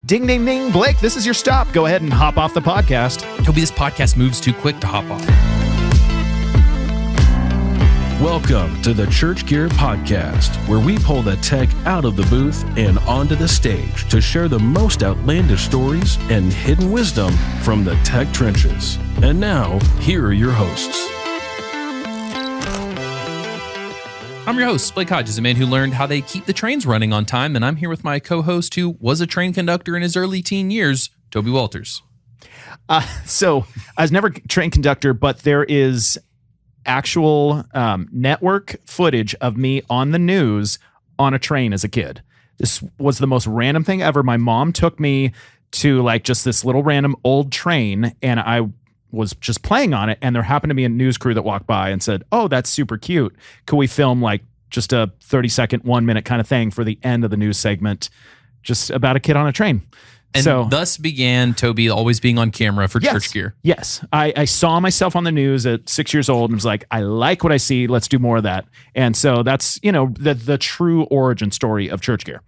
Ding, ding, ding. Blake, this is your stop. Go ahead and hop off the podcast. Toby, this podcast moves too quick to hop off. Welcome to the ChurchGear podcast, where we pull the tech out of the booth and onto the stage to share the most outlandish stories and hidden wisdom from the tech trenches. And now, here are your hosts. I'm your host, Blake Hodges, a man who learned how they keep the trains running on time, and I'm here with my co-host who was a train conductor in his early teen years, Toby Walters. So I was never a train conductor, but there is actual network footage of me on the news on a train as a kid. This was the most random thing ever. My mom took me to like just this little random old train, and I was just playing on it, and there happened to be a news crew that walked by and said, "Oh, that's super cute. Could we film like just a 30-second, 1 minute kind of thing for the end of the news segment, just about a kid on a train?" And so, thus began Toby always being on camera for ChurchGear. Yes. I saw myself on the news at 6 years old and was like, I like what I see. Let's do more of that. And so that's, the true origin story of ChurchGear.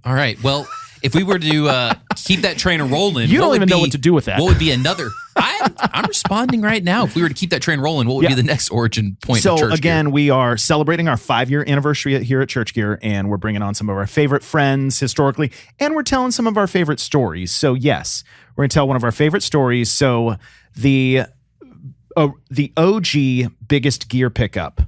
All right. Well, if we were to keep that train rolling, you don't even know what to do with that. What would be another? I'm responding right now. If we were to keep that train rolling, what would be the next origin point of ChurchGear? So again, we are celebrating our 5-year anniversary here at ChurchGear, and we're bringing on some of our favorite friends historically, and we're telling some of our favorite stories. So yes, we're going to tell one of our favorite stories. So the OG biggest gear pickup.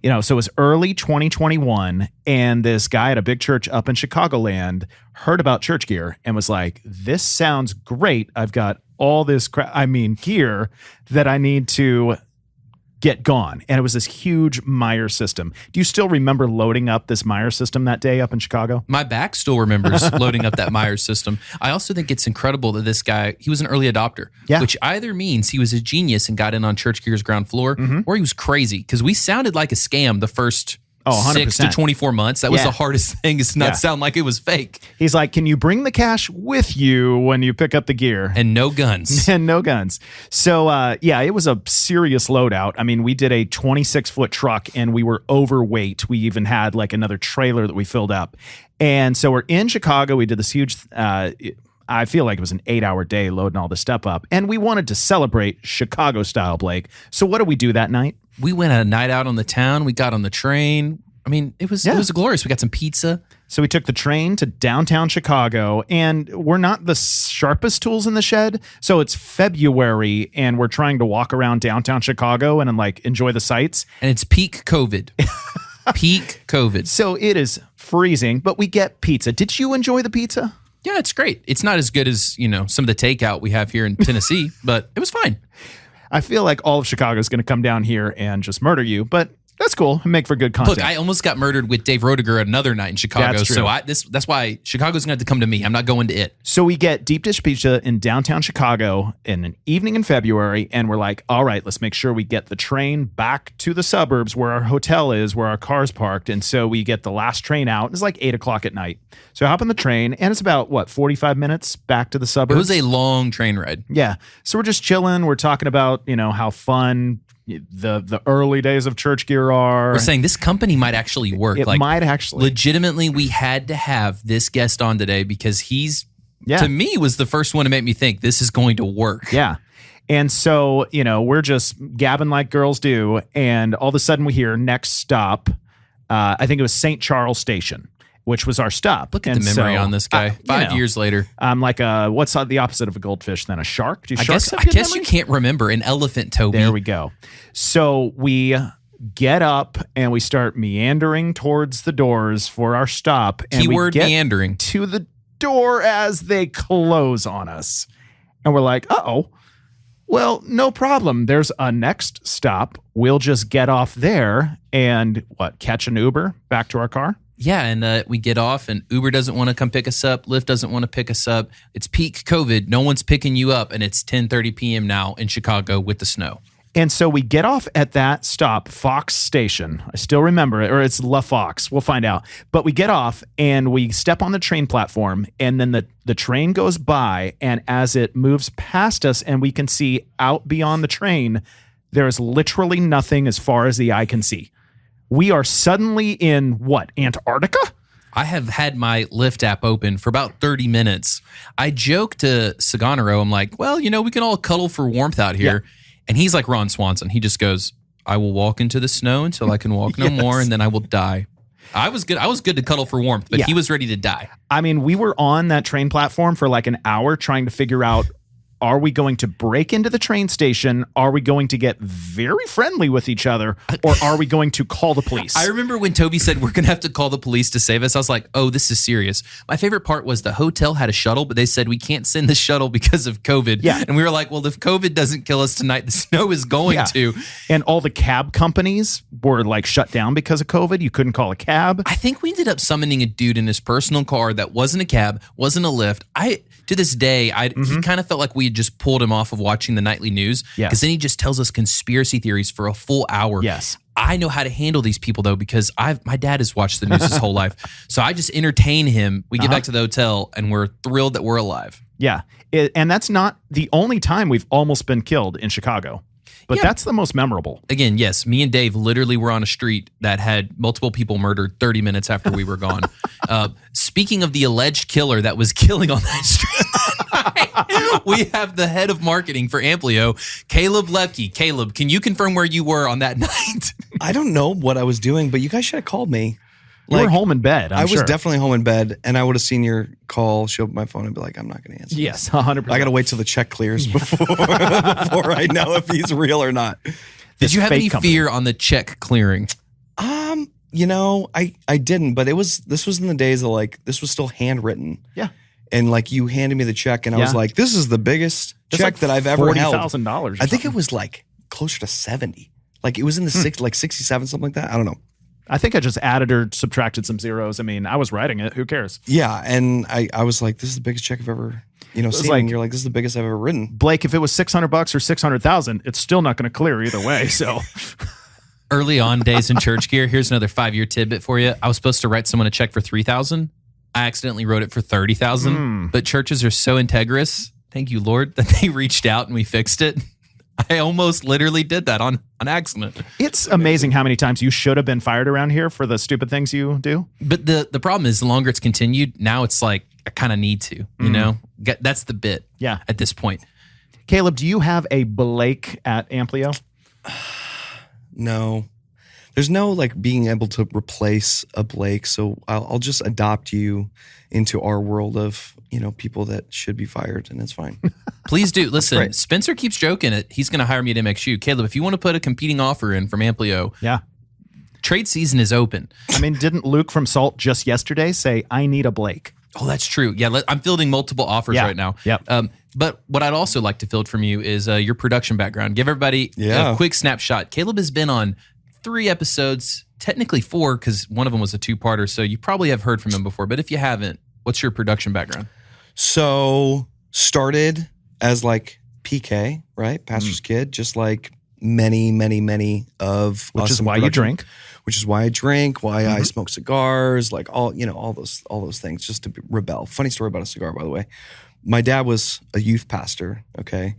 So it was early 2021, and this guy at a big church up in Chicagoland heard about ChurchGear and was like, this sounds great. I've got all this gear that I need to get gone. And it was this huge Meyer system. Do you still remember loading up this Meyer system that day up in Chicago? My back still remembers loading up that Meyer system. I also think it's incredible that this guy, he was an early adopter, which either means he was a genius and got in on ChurchGear's ground floor, or he was crazy, because we sounded like a scam the first 6 to 24 months. That was the hardest thing, is to not sound like it was fake. He's like, can you bring the cash with you when you pick up the gear? And no guns. And no guns. So, it was a serious loadout. I mean, we did a 26-foot truck, and we were overweight. We even had like another trailer that we filled up. And so we're in Chicago. We did this huge, I feel like it was an 8-hour day loading all this stuff up. And we wanted to celebrate Chicago style, Blake. So what did we do that night? We went a night out on the town. We got on the train. I mean, it was glorious. We got some pizza. So we took the train to downtown Chicago, and we're not the sharpest tools in the shed. So it's February, and we're trying to walk around downtown Chicago and like enjoy the sights. And it's peak COVID. Peak COVID. So it is freezing, but we get pizza. Did you enjoy the pizza? Yeah, it's great. It's not as good as, some of the takeout we have here in Tennessee, but it was fine. I feel like all of Chicago is going to come down here and just murder you, but that's cool and make for good content. Look, I almost got murdered with Dave Roediger another night in Chicago. That's true. So that's why Chicago's going to have to come to me. I'm not going to it. So we get deep dish pizza in downtown Chicago in an evening in February, and we're like, all right, let's make sure we get the train back to the suburbs where our hotel is, where our car's parked. And so we get the last train out. It's like 8 o'clock at night. So I hop on the train, and it's about, 45 minutes back to the suburbs? It was a long train ride. Yeah. So we're just chilling. We're talking about, how fun the early days of ChurchGear are. We're saying this company might actually work. It might actually. Legitimately, we had to have this guest on today because he's, to me, was the first one to make me think this is going to work. Yeah. And so, we're just gabbing like girls do. And all of a sudden we hear next stop. I think it was St. Charles Station, which was our stop. Look at the memory on this guy. 5 years later. I'm like, what's the opposite of a goldfish then? A shark? I guess you can't remember. An elephant, Toby. There we go. So we get up and we start meandering towards the doors for our stop. And Keyword we get meandering. To the door as they close on us. And we're like, uh-oh. Well, no problem. There's a next stop. We'll just get off there and catch an Uber back to our car? Yeah, and we get off, and Uber doesn't want to come pick us up. Lyft doesn't want to pick us up. It's peak COVID. No one's picking you up, and it's 10:30 p.m. now in Chicago with the snow. And so we get off at that stop, Fox Station. I still remember it, or it's La Fox. We'll find out. But we get off, and we step on the train platform, and then the train goes by, and as it moves past us, and we can see out beyond the train, there is literally nothing as far as the eye can see. We are suddenly in, Antarctica? I have had my Lyft app open for about 30 minutes. I joke to Saganaro, I'm like, well, we can all cuddle for warmth out here. Yeah. And he's like Ron Swanson. He just goes, I will walk into the snow until I can walk no more, and then I will die. I was good to cuddle for warmth, but he was ready to die. I mean, we were on that train platform for like an hour trying to figure out, are we going to break into the train station? Are we going to get very friendly with each other? Or are we going to call the police? I remember when Toby said we're going to have to call the police to save us. I was like, oh, this is serious. My favorite part was the hotel had a shuttle, but they said we can't send the shuttle because of COVID. Yeah. And we were like, well, if COVID doesn't kill us tonight, the snow is going to. And all the cab companies were like shut down because of COVID. You couldn't call a cab. I think we ended up summoning a dude in his personal car that wasn't a cab, wasn't a Lyft. To this day, he kind of felt like we had just pulled him off of watching the nightly news. Because then he just tells us conspiracy theories for a full hour. Yes. I know how to handle these people, though, because my dad has watched the news his whole life. So I just entertain him. We get back to the hotel, and we're thrilled that we're alive. Yeah. And that's not the only time we've almost been killed in Chicago. But that's the most memorable. Again, yes, me and Dave literally were on a street that had multiple people murdered 30 minutes after we were gone. Speaking of the alleged killer that was killing on that street, we have the head of marketing for Amplio, Caleb Loeppky. Caleb, can you confirm where you were on that night? I don't know what I was doing, but you guys should have called me. You were home in bed, I was definitely home in bed, and I would have seen your call, show up my phone, and be like, I'm not going to answer. Yes, 100%. I got to wait till the check clears before I know if he's real or not. Did you have any fear on the check clearing? I didn't, but this was in the days of this was still handwritten. Yeah. And you handed me the check, and I was like, this is the biggest check that I've ever held. $40,000. I think it was closer to 70. It was in the 67, something like that. I don't know. I think I just added or subtracted some zeros. I mean, I was writing it. Who cares? Yeah, and I was like, this is the biggest check I've ever, seen. And you're like, this is the biggest I've ever written. Blake, if it was $600 or 600,000, it's still not going to clear either way. So early on days in ChurchGear, here's another 5-year tidbit for you. I was supposed to write someone a check for $3,000. I accidentally wrote it for $30,000. But churches are so integrous, thank you, Lord, that they reached out and we fixed it. I almost literally did that on accident. It's amazing how many times you should have been fired around here for the stupid things you do. But the problem is the longer it's continued, now it's like I kind of need to, That's the bit at this point. Caleb, do you have a Blake at Amplio? No. There's no being able to replace a Blake, so I'll just adopt you into our world of people that should be fired, and it's fine. Please do. Listen, Spencer keeps joking it. He's going to hire me at MXU. Caleb, if you want to put a competing offer in from Amplio, trade season is open. I mean, didn't Luke from Salt just yesterday say, I need a Blake? Oh, that's true. Yeah, I'm fielding multiple offers right now. Yep. But what I'd also like to field from you is your production background. Give everybody a quick snapshot. Caleb has been on 3 episodes, technically 4, because one of them was a 2-parter, so you probably have heard from him before. But if you haven't, what's your production background? So started as PK, right? Pastor's kid, just like many, many, many of which is why you drink. Which is why I drink, why I smoke cigars, all those things, just to rebel. Funny story about a cigar, by the way. My dad was a youth pastor, okay?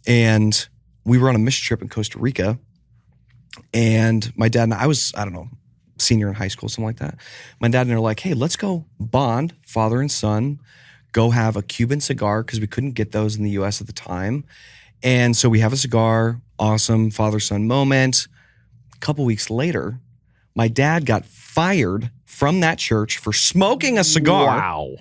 And we were on a mission trip in Costa Rica. And my dad and I was, senior in high school, something like that. My dad and I are like, hey, let's go bond, father and son, go have a Cuban cigar, because we couldn't get those in the U.S. at the time. And so we have a cigar, awesome father-son moment. A couple weeks later, my dad got fired from that church for smoking a cigar. Wow.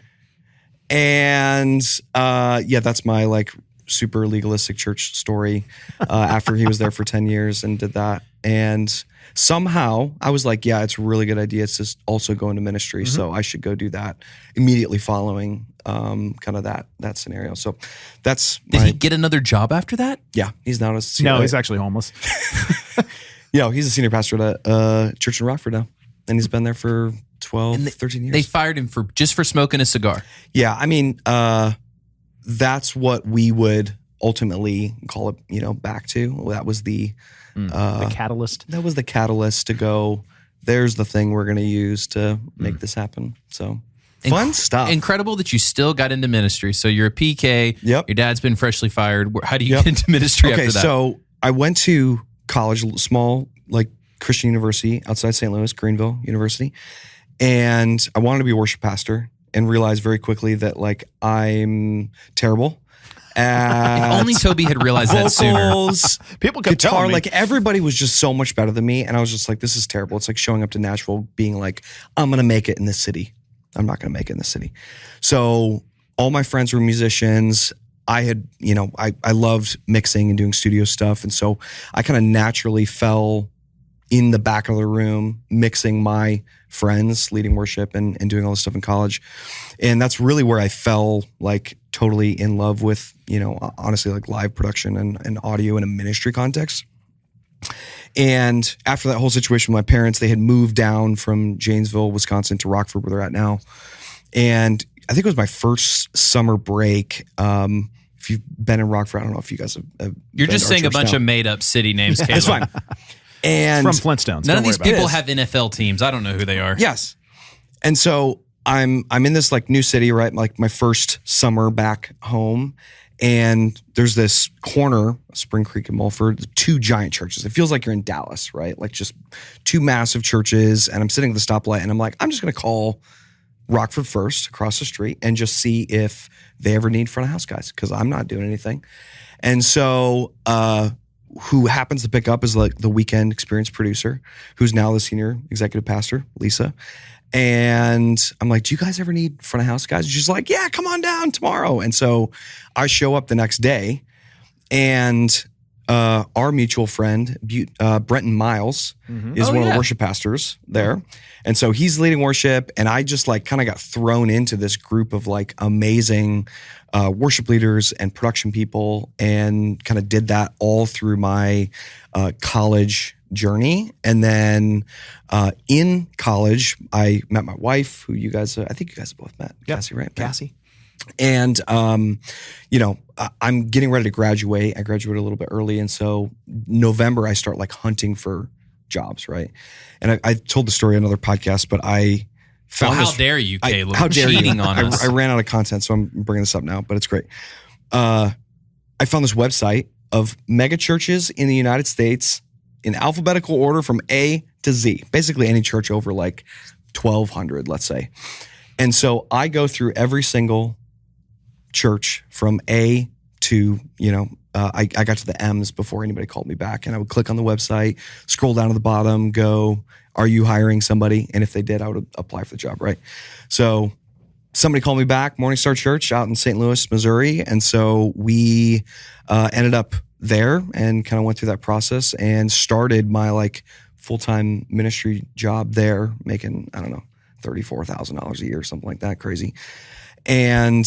And that's my super legalistic church story after he was there for 10 years and did that. And somehow I was like, yeah, it's a really good idea. It's just also go into ministry. So I should go do that immediately following kind of that scenario. So that's Did he get another job after that? Yeah. He's now a senior. No, he's actually homeless. He's a senior pastor at a church in Rockford now. And he's been there for 13 years. They fired him for smoking a cigar. Yeah. I mean, that's what we would ultimately call it, back to. That was the catalyst. That was the catalyst to go, there's the thing we're going to use to make this happen. So fun stuff. Incredible that you still got into ministry. So you're a PK. Yep. Your dad's been freshly fired. How do you get into ministry after that? So I went to college, small, Christian university outside St. Louis, Greenville University. and I wanted to be a worship pastor and realized very quickly that like I'm terrible. If only Toby had realized that sooner. Vocals, People kept guitar, telling me. like everybody was just so much better than me. And I was just like, this is terrible. It's like showing up to Nashville being like, I'm going to make it in this city. I'm not going to make it in this city. So all my friends were musicians. I had, I loved mixing and doing studio stuff. And so I kind of naturally fell in the back of the room, mixing my friends, leading worship and doing all this stuff in college. And that's really where I fell like totally in love with, honestly, like live production and audio in a ministry context. And after that whole situation with my parents, they had moved down from Janesville, Wisconsin to Rockford, where they're at now. And I think it was my first summer break. If you've been in Rockford, I don't know if you guys have You're just saying a bunch of made up city names, Caleb. It's fine. And From Flintstones. None Don't of these worry about people it. have NFL teams. I don't know who they are. yes. And so I'm in this like new city, right? Like my first summer back home. And there's this corner, Spring Creek and Mulford, 2 giant churches. It feels like you're in Dallas, right? Like just 2 massive churches. And I'm sitting at the stoplight and I'm like, I'm just going to call Rockford First across the street and just see if they ever need front of house guys, because I'm not doing anything. And so who happens to pick up is like the weekend experience producer, who's now the senior executive pastor, Lisa. And I'm like, do you guys ever need front of house guys? And she's like, yeah, come on down tomorrow. And so I show up the next day, and our mutual friend, Brenton Miles, is one of the worship pastors there. And so he's leading worship, and I just like kind of got thrown into this group of like amazing worship leaders and production people, and kind of did that all through my college journey. And then in college, I met my wife, who you guys, I think you guys have both met. Yep. Cassie, right? Cassie. And, I'm getting ready to graduate. I graduated a little bit early. And so November, I start like hunting for jobs, right? And I told the story on another podcast, but I found How dare you, Caleb? how dare cheating you? on us. I ran out of content, so I'm bringing this up now, but it's great. I found this website of mega churches in the United States in alphabetical order from A to Z. Basically any church over like 1,200, let's say. And so I go through every single church from A to, I got to the M's before anybody called me back. And I would click on the website, scroll down to the bottom, go, are you hiring somebody? And if they did, I would apply for the job, right? So somebody called me back, Morningstar Church out in St. Louis, Missouri. And so we ended up there and kind of went through that process and started my like full-time ministry job there, making, I don't know, $34,000 a year, something like that, crazy. And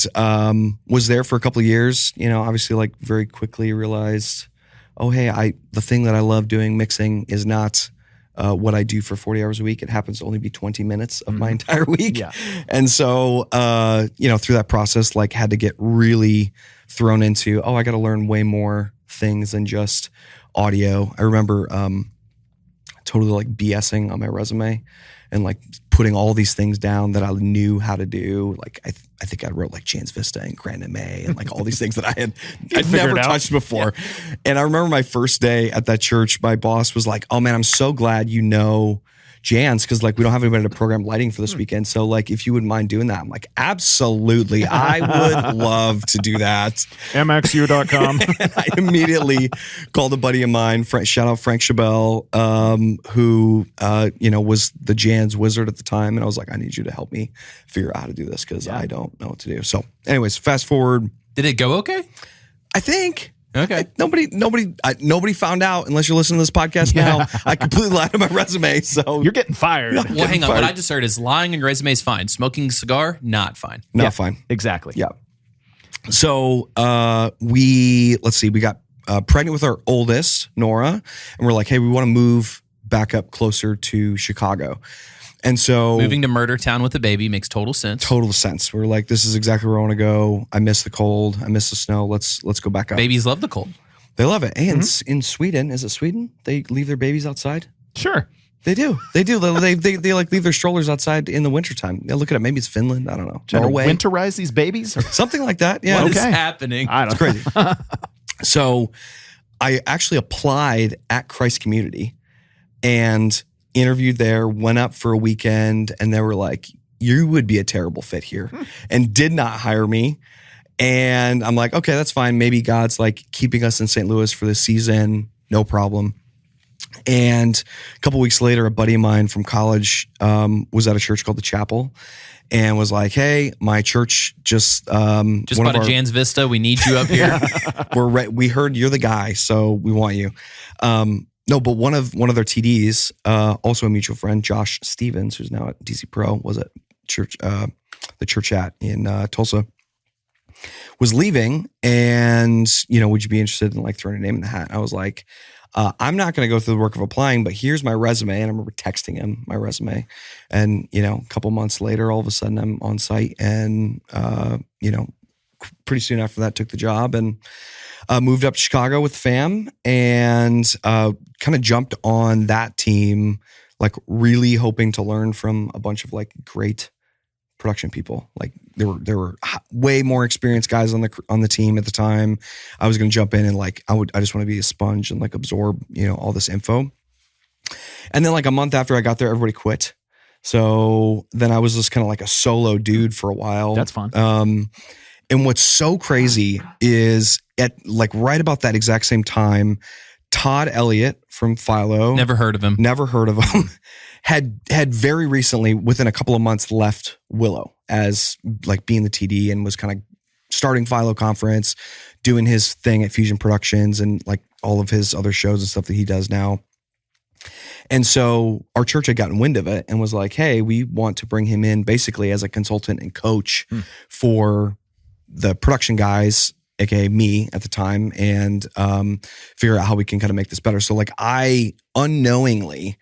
was there for a couple of years, obviously like very quickly realized, oh, hey, the thing that I love doing, mixing, is not what I do for 40 hours a week. It happens to only be 20 minutes of my entire week. Yeah. And so, through that process, like had to get really thrown into, I got to learn way more things than just audio. I remember totally like BSing on my resume and like putting all these things down that I knew how to do. Like I think I wrote like Chance Vista and Grand MA and like all these things that I'd never touched before. Yeah. And I remember my first day at that church, my boss was like, oh man, I'm so glad you know Jans, because like we don't have anybody to program lighting for this weekend. So like if you wouldn't mind doing that, I'm like, absolutely, I would love to do that. MXU.com. And I immediately called a buddy of mine, shout out Frank Chabelle, who was the Jans wizard at the time. And I was like, I need you to help me figure out how to do this, because I don't know what to do. So anyways, fast forward. Did it go okay? I think. Okay. Nobody found out unless you're listening to this podcast now. I completely lied on my resume, so You're getting fired. Well, hang on. What I just heard is lying on your resume is fine. Smoking a cigar, not fine. not fine. Exactly. Yeah. So we got pregnant with our oldest, Nora, and we're like, hey, we want to move back up closer to Chicago. And so Moving to Murder Town with a baby makes total sense. total sense. We're like, this is exactly where I want to go. I miss the cold. I miss the snow. Let's go back up. Babies love the cold. They love it. Hey, in Sweden, is it Sweden? They leave their babies outside? Sure. They do. They like leave their strollers outside in the wintertime. Yeah, look at it. Maybe it's Finland. I don't know. Trying to Norway. winterize these babies? Something like that. Yeah. What is Okay. happening? I don't know. Crazy. So I actually applied at Christ Community, and interviewed there, went up for a weekend, and they were like, you would be a terrible fit here, and did not hire me. And I'm like, okay, that's fine. Maybe God's like keeping us in St. Louis for this season. No problem. And a couple weeks later, a buddy of mine from college was at a church called the Chapel, and was like, hey, my church just bought a Jan's Vista. We need you up here. We heard you're the guy, so we want you. No, but one of their TDs, also a mutual friend, Josh Stevens, who's now at DC Pro, was at church, the church in Tulsa, was leaving, and would you be interested in like throwing a name in the hat? I was like, I'm not going to go through the work of applying, but here's my resume. And I remember texting him my resume, and a couple months later, all of a sudden I'm on site, and pretty soon after that, took the job and moved up to Chicago with fam, and kind of jumped on that team, like really hoping to learn from a bunch of like great production people. Like there were way more experienced guys on the team at the time. I was going to jump in and like I just want to be a sponge and like absorb all this info. And then like a month after I got there, everybody quit. So then I was just kind of like a solo dude for a while. That's fun. And what's so crazy is at like right about that exact same time, Todd Elliott from Philo, Never heard of him, had very recently, within a couple of months, left Willow as like being the TD, and was kind of starting Philo Conference, doing his thing at Fusion Productions and like all of his other shows and stuff that he does now. And so our church had gotten wind of it and was like, hey, we want to bring him in basically as a consultant and coach for the production guys, aka me at the time, and figure out how we can kind of make this better. So like I unknowingly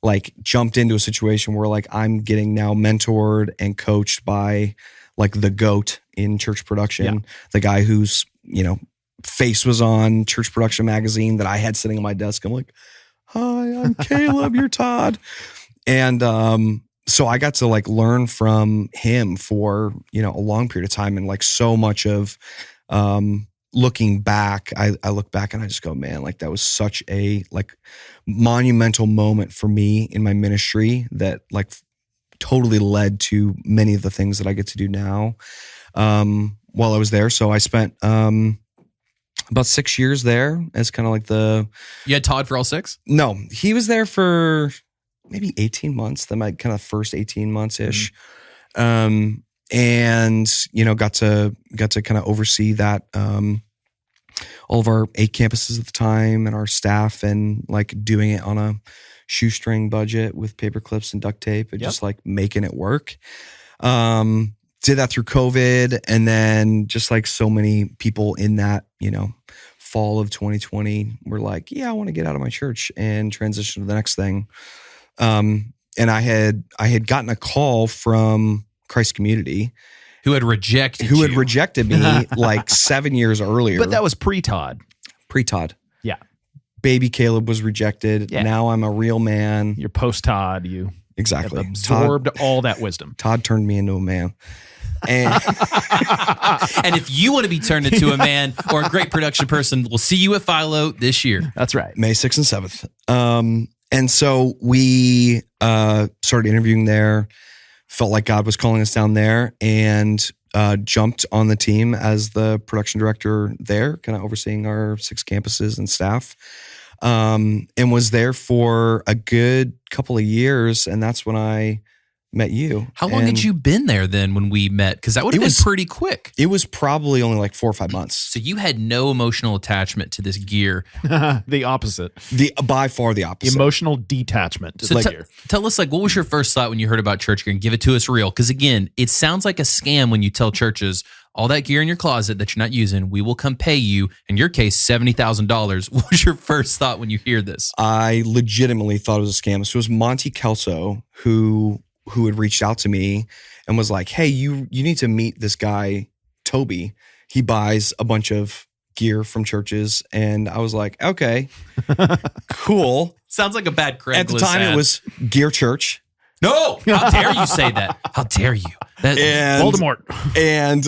like jumped into a situation where like I'm getting now mentored and coached by like the GOAT in church production, the guy whose face was on Church Production magazine that I had sitting on my desk. I'm like, hi, I'm Caleb, you're Todd. And so I got to like learn from him for a long period of time, and like so much of looking back, I look back and I just go, man, like that was such a like monumental moment for me in my ministry that like totally led to many of the things that I get to do now while I was there. So I spent about 6 years there as kind of like You had Todd for all 6? No, he was there for maybe 18 months, then my kind of first 18 months ish. And got to kind of oversee that, all of our 8 campuses at the time and our staff, and like doing it on a shoestring budget with paper clips and duct tape and just like making it work. Did that through COVID, and then just like so many people in that, fall of 2020 were like, yeah, I want to get out of my church and transition to the next thing. And I had gotten a call from Christ Community, who had rejected me like 7 years earlier. But that was pre-Todd. Pre-Todd. Yeah. Baby Caleb was rejected. Yeah. Now I'm a real man. You're post-Todd. You exactly absorbed all that wisdom. Todd turned me into a man. And, and if you want to be turned into a man or a great production person, we'll see you at Philo this year. That's right. May 6th and 7th. And so we started interviewing there, felt like God was calling us down there, and jumped on the team as the production director there, kind of overseeing our 6 campuses and staff, and was there for a good couple of years. And that's when I met you. How long had you been there then when we met? Because that would have been pretty quick. It was probably only like 4 or 5 months. So you had no emotional attachment to this gear. The opposite. By far the opposite. Emotional detachment to the gear. Tell us, like, what was your first thought when you heard about ChurchGear, and give it to us real? Because again, it sounds like a scam when you tell churches, all that gear in your closet that you're not using, we will come pay you, in your case, $70,000. What was your first thought when you hear this? I legitimately thought it was a scam. So it was Monty Kelso who had reached out to me and was like, hey, you need to meet this guy, Toby. He buys a bunch of gear from churches. And I was like, okay, cool. Sounds like a bad Craigslist At the time, ad. It was Gear Church. No, how dare you say that? How dare you? And Voldemort. And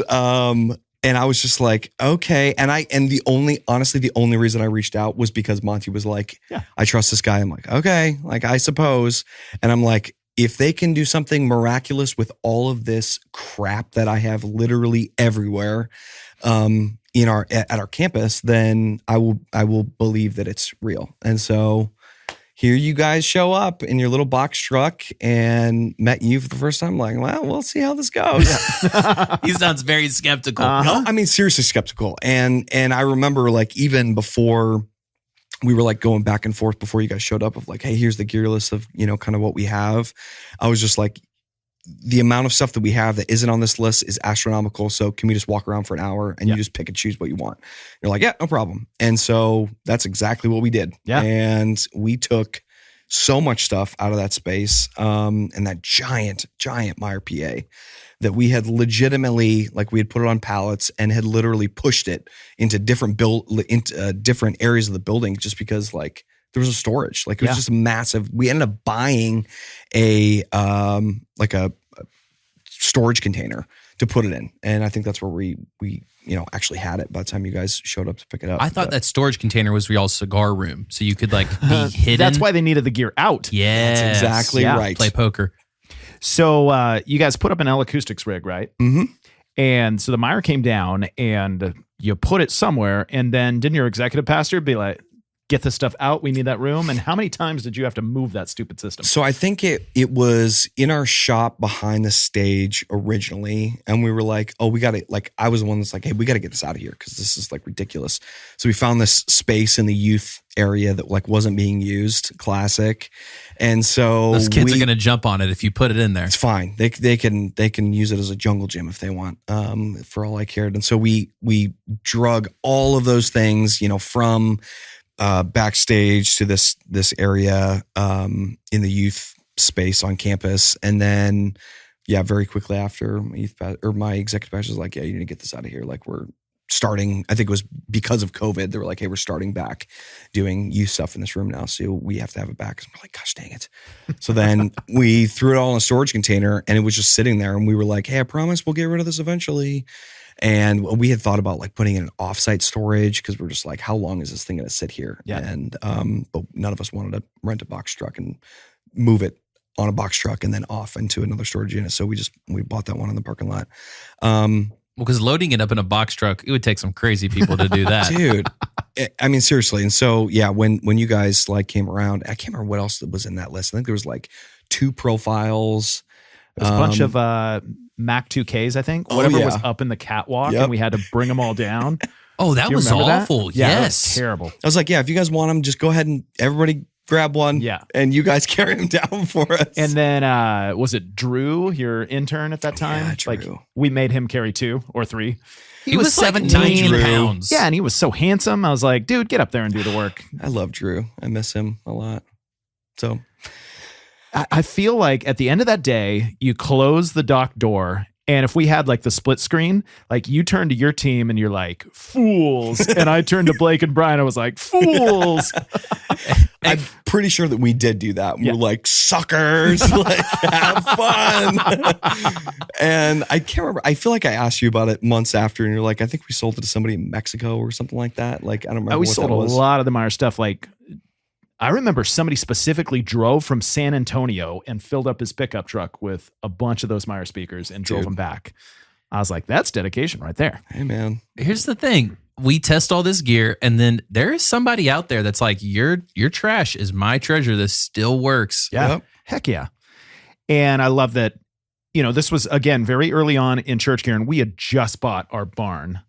And I was just like, okay. And the only reason I reached out was because Monty was like, I trust this guy. I'm like, okay, like I suppose. And I'm like, if they can do something miraculous with all of this crap that I have literally everywhere, at our campus, then I will believe that it's real. And so here you guys show up in your little box truck and met you for the first time. Like, well, we'll see how this goes. He sounds very skeptical. No, I mean, seriously skeptical. And I remember like even before we were like going back and forth before you guys showed up of like, hey, here's the gear list of, kind of what we have. I was just like, the amount of stuff that we have that isn't on this list is astronomical. So can we just walk around for an hour and you just pick and choose what you want? You're like, yeah, no problem. And so that's exactly what we did. Yeah. And we took so much stuff out of that space, and that giant Meyer PA that we had legitimately, like we had put it on pallets and had literally pushed it into different different areas of the building just because like there was a storage. Like it was just massive. We ended up buying a storage container to put it in. And I think that's where we actually had it by the time you guys showed up to pick it up. I thought that storage container was y'all's cigar room. So you could like be hidden. That's why they needed the gear out. Yeah. That's exactly right. Play poker. So you guys put up an L-acoustics rig, right? Mm-hmm. And so the Meyer came down and you put it somewhere. And then didn't your executive pastor be like, get this stuff out, we need that room? And how many times did you have to move that stupid system? So I think it was in our shop behind the stage originally. And we were like, oh, we got to, like, I was the one that's like, hey, we got to get this out of here because this is like ridiculous. So we found this space in the youth area that like wasn't being used, classic. And so those kids are going to jump on it if you put it in there. It's fine. They can use it as a jungle gym if they want, for all I cared. And so we drug all of those things, from backstage to this area in the youth space on campus. And then, very quickly after my executive pastor was like, yeah, you need to get this out of here. Like we're starting, I think it was because of COVID. They were like, hey, we're starting back doing youth stuff in this room now. So we have to have it back. And we're like, gosh, dang it. So then we threw it all in a storage container and it was just sitting there. And we were like, hey, I promise we'll get rid of this eventually. And we had thought about like putting in an offsite storage because we're just like, how long is this thing going to sit here? Yeah. And but none of us wanted to rent a box truck and move it on a box truck and then off into another storage unit. So we bought that one in the parking lot. Well, because loading it up in a box truck, it would take some crazy people to do that. Dude. I mean, seriously. And so, when you guys like came around, I can't remember what else was in that list. I think there was like 2 profiles. There's a bunch of Mac 2Ks, I think. Whatever was up in the catwalk, and we had to bring them all down. Oh, that was awful. That? Yeah, yes. That was terrible. I was like, if you guys want them, just go ahead and everybody grab one. Yeah. And you guys carry them down for us. And then, was it Drew, your intern at that time? Yeah, Drew. Like, we made him carry 2 or 3. He was 17 like pounds. Yeah, and he was so handsome. I was like, dude, get up there and do the work. I love Drew. I miss him a lot. So I feel like at the end of that day, you close the dock door. And if we had like the split screen, like you turn to your team and you're like, fools. And I turned to Blake and Brian. I was like, fools. I'm pretty sure that we did do that. We're like, suckers, like have fun. And I can't remember. I feel like I asked you about it months after and you're like, I think we sold it to somebody in Mexico or something like that. Like, I don't remember we what sold that was. A lot of the Meyer stuff. Like, I remember somebody specifically drove from San Antonio and filled up his pickup truck with a bunch of those Meyer speakers and drove them back. I was like, that's dedication right there. Hey, man. Here's the thing. We test all this gear, and then there is somebody out there that's like, your trash is my treasure. This still works. Yeah. Yep. Heck yeah. And I love that, this was, again, very early on in ChurchGear, and we had just bought our barn.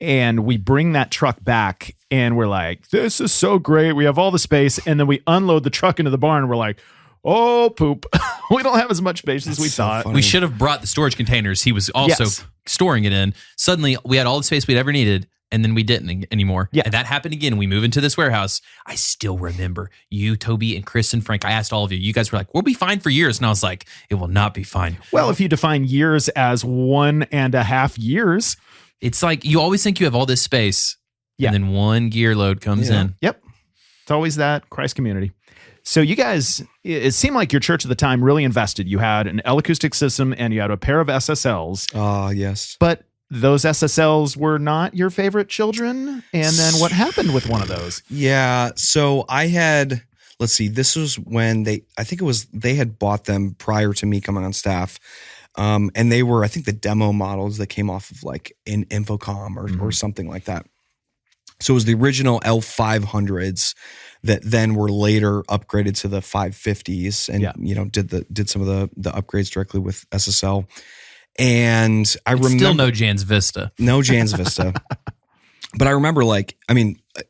And we bring that truck back and we're like, this is so great. We have all the space. And then we unload the truck into the barn and we're like, oh, poop. We don't have as much space as we thought. Funny. We should have brought the storage containers he was also storing it in. Suddenly, we had all the space we'd ever needed. And then we didn't anymore. Yeah. And that happened again. We move into this warehouse. I still remember you, Toby, and Chris and Frank. I asked all of you. You guys were like, we'll be fine for years. And I was like, it will not be fine. Well, if you define years as 1.5 years. It's like you always think you have all this space. And then one gear load comes in. Yep. It's always that Christ community. So you guys, it seemed like your church at the time really invested. You had an L-acoustic system and you had a pair of SSLs. Ah, yes. But those SSLs were not your favorite children. And then what happened with one of those? Yeah. So I had, let's see, this was when they had bought them prior to me coming on staff. And they were, I think, the demo models that came off of like in Infocom or something like that. So it was the original L500s that then were later upgraded to the 550s and, did some of the upgrades directly with SSL. And I remember still no Jans Vista. No Jans Vista. But I remember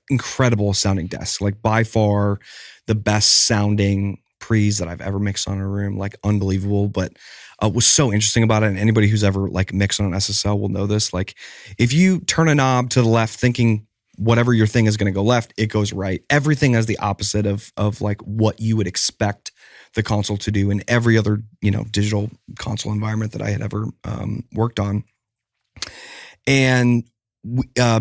incredible sounding desks, like by far the best sounding pre's that I've ever mixed on in a room, like unbelievable. But what's so interesting about it, and anybody who's ever like mixed on an SSL will know this, like if you turn a knob to the left thinking whatever your thing is going to go left, it goes right. Everything is the opposite of like what you would expect the console to do in every other, digital console environment that I had ever worked on. And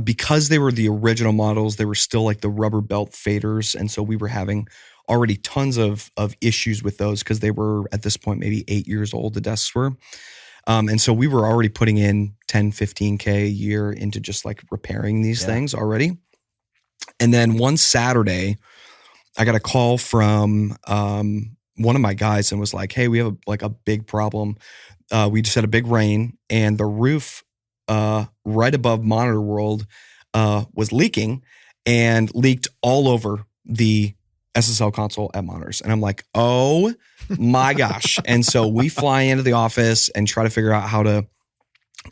because they were the original models, they were still like the rubber belt faders. And so we were having already tons of issues with those because they were at this point maybe 8 years old, the desks were. And so we were already putting in 10, 15K a year into just like repairing these things already. And then one Saturday, I got a call from one of my guys and was like, hey, we have a big problem. We just had a big rain and the roof right above Monitor World was leaking and leaked all over the SSL console at Monitors. And I'm like, oh my gosh. And so we fly into the office and try to figure out how to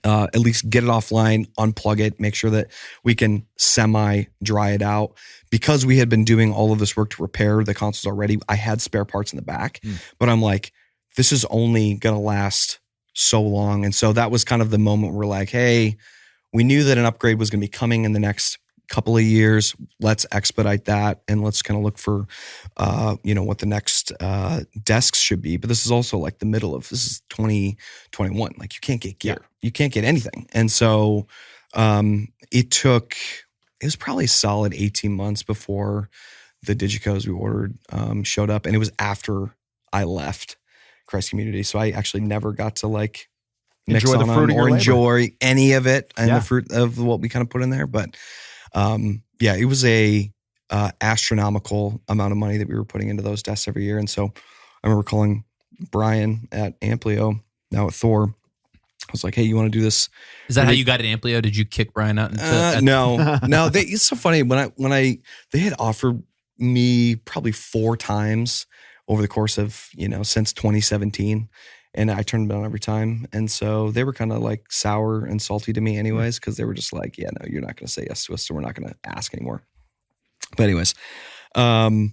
at least get it offline, unplug it, make sure that we can semi-dry it out. Because we had been doing all of this work to repair the consoles already, I had spare parts in the back. But I'm like, this is only going to last so long. And so that was kind of the moment where we're like, hey, we knew that an upgrade was going to be coming in the next couple of years. Let's expedite that and let's kind of look for, what the next desks should be. But this is also like the middle of, this is 2021. Like you can't get gear. You can't get anything. And so it was probably a solid 18 months before the Digicos we ordered showed up. And it was after I left Christ Community. So I actually never got to like mix enjoy on the fruit them of or your enjoy any of it and the fruit of what we kind of put in there. But it was a astronomical amount of money that we were putting into those desks every year. And so I remember calling Brian at Amplio, now at Thor. I was like, hey, you want to do this? Is that how you got at Amplio? Did you kick Brian out? No. It's so funny they had offered me probably 4 times over the course of, since 2017. And I turned them down every time. And so they were kind of like sour and salty to me anyways, because they were just like, yeah, no, you're not going to say yes to us. So we're not going to ask anymore. But anyways, I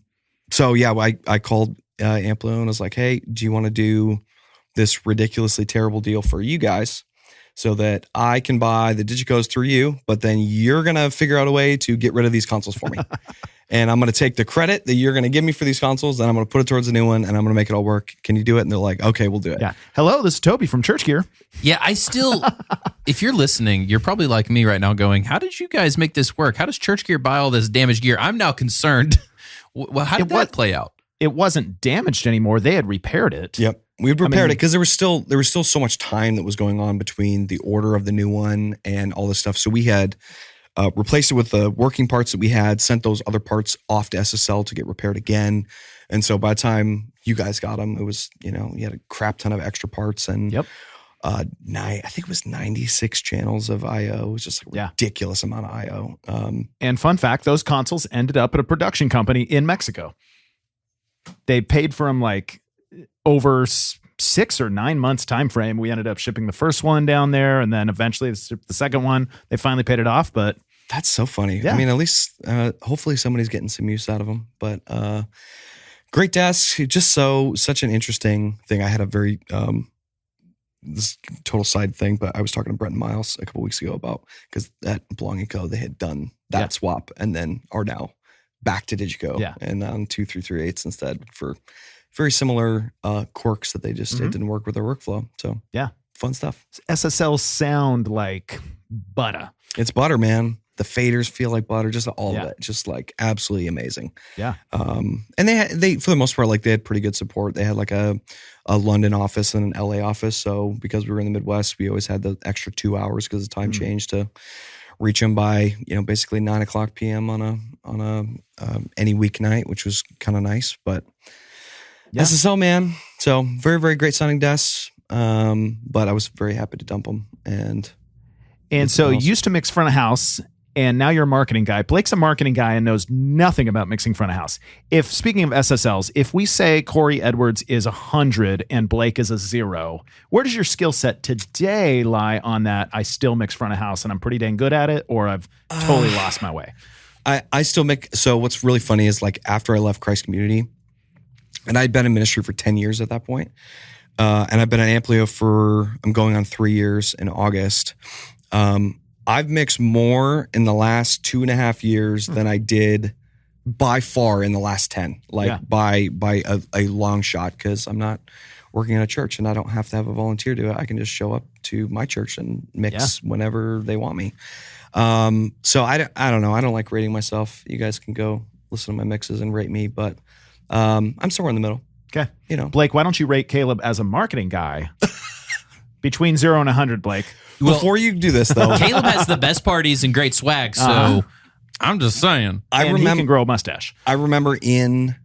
called Amplio and was like, hey, do you want to do this ridiculously terrible deal for you guys so that I can buy the Digicos through you, but then you're going to figure out a way to get rid of these consoles for me. And I'm going to take the credit that you're going to give me for these consoles, and I'm going to put it towards a new one, and I'm going to make it all work. Can you do it? And they're like, okay, we'll do it. Yeah. Hello, this is Toby from ChurchGear. Yeah, I still, if you're listening, you're probably like me right now going, how did you guys make this work? How does ChurchGear buy all this damaged gear? I'm now concerned. Well, how did that play out? It wasn't damaged anymore. They had repaired it. Yep. We repaired it because there was still so much time that was going on between the order of the new one and all this stuff. So we had replaced it with the working parts that we had, sent those other parts off to SSL to get repaired again. And so by the time you guys got them, it was, you had a crap ton of extra parts and I think it was 96 channels of IO. It was just a ridiculous amount of IO. And fun fact, those consoles ended up at a production company in Mexico. They paid for them like over 6 or 9 months time frame. We ended up shipping the first one down there, and then eventually the second one. They finally paid it off, but that's so funny. Yeah. I mean, at least hopefully somebody's getting some use out of them. But great desks, such an interesting thing. I had a very this total side thing, but I was talking to Brent and Miles a couple weeks ago about because at Belonging Co. they had done that swap and then are now back to Digico and on 2.338s instead for very similar quirks that they just it didn't work with their workflow. So yeah, fun stuff. SSLs sound like butter. It's butter, man. The faders feel like butter, just all of it, just like absolutely amazing. Yeah. And they for the most part, like they had pretty good support. They had like a London office and an LA office. So because we were in the Midwest, we always had the extra 2 hours because the time changed to reach them by, basically 9:00 p.m. on a any weeknight, which was kind of nice. But SSL, man. So very, very great sounding desks. But I was very happy to dump them. And so you used to mix front of house, and now you're a marketing guy. Blake's a marketing guy and knows nothing about mixing front of house. Speaking of SSLs, if we say Corey Edwards is 100 and Blake is a 0, where does your skill set today lie on that? I still mix front of house and I'm pretty dang good at it, or I've totally lost my way? I still make, so what's really funny is like after I left Christ Community, and I'd been in ministry for 10 years at that point, and I've been at Amplio I'm going on 3 years in August. I've mixed more in the last 2.5 years than I did by far in the last 10, by a long shot, because I'm not working at a church and I don't have to have a volunteer do it. I can just show up to my church and mix whenever they want me. So I don't know. I don't like rating myself. You guys can go listen to my mixes and rate me, but I'm somewhere in the middle. Okay. Blake, why don't you rate Caleb as a marketing guy? Between 0 and 100, Blake. Before you do this, though, Caleb has the best parties and great swag. So I'm just saying. He can grow a mustache. I remember when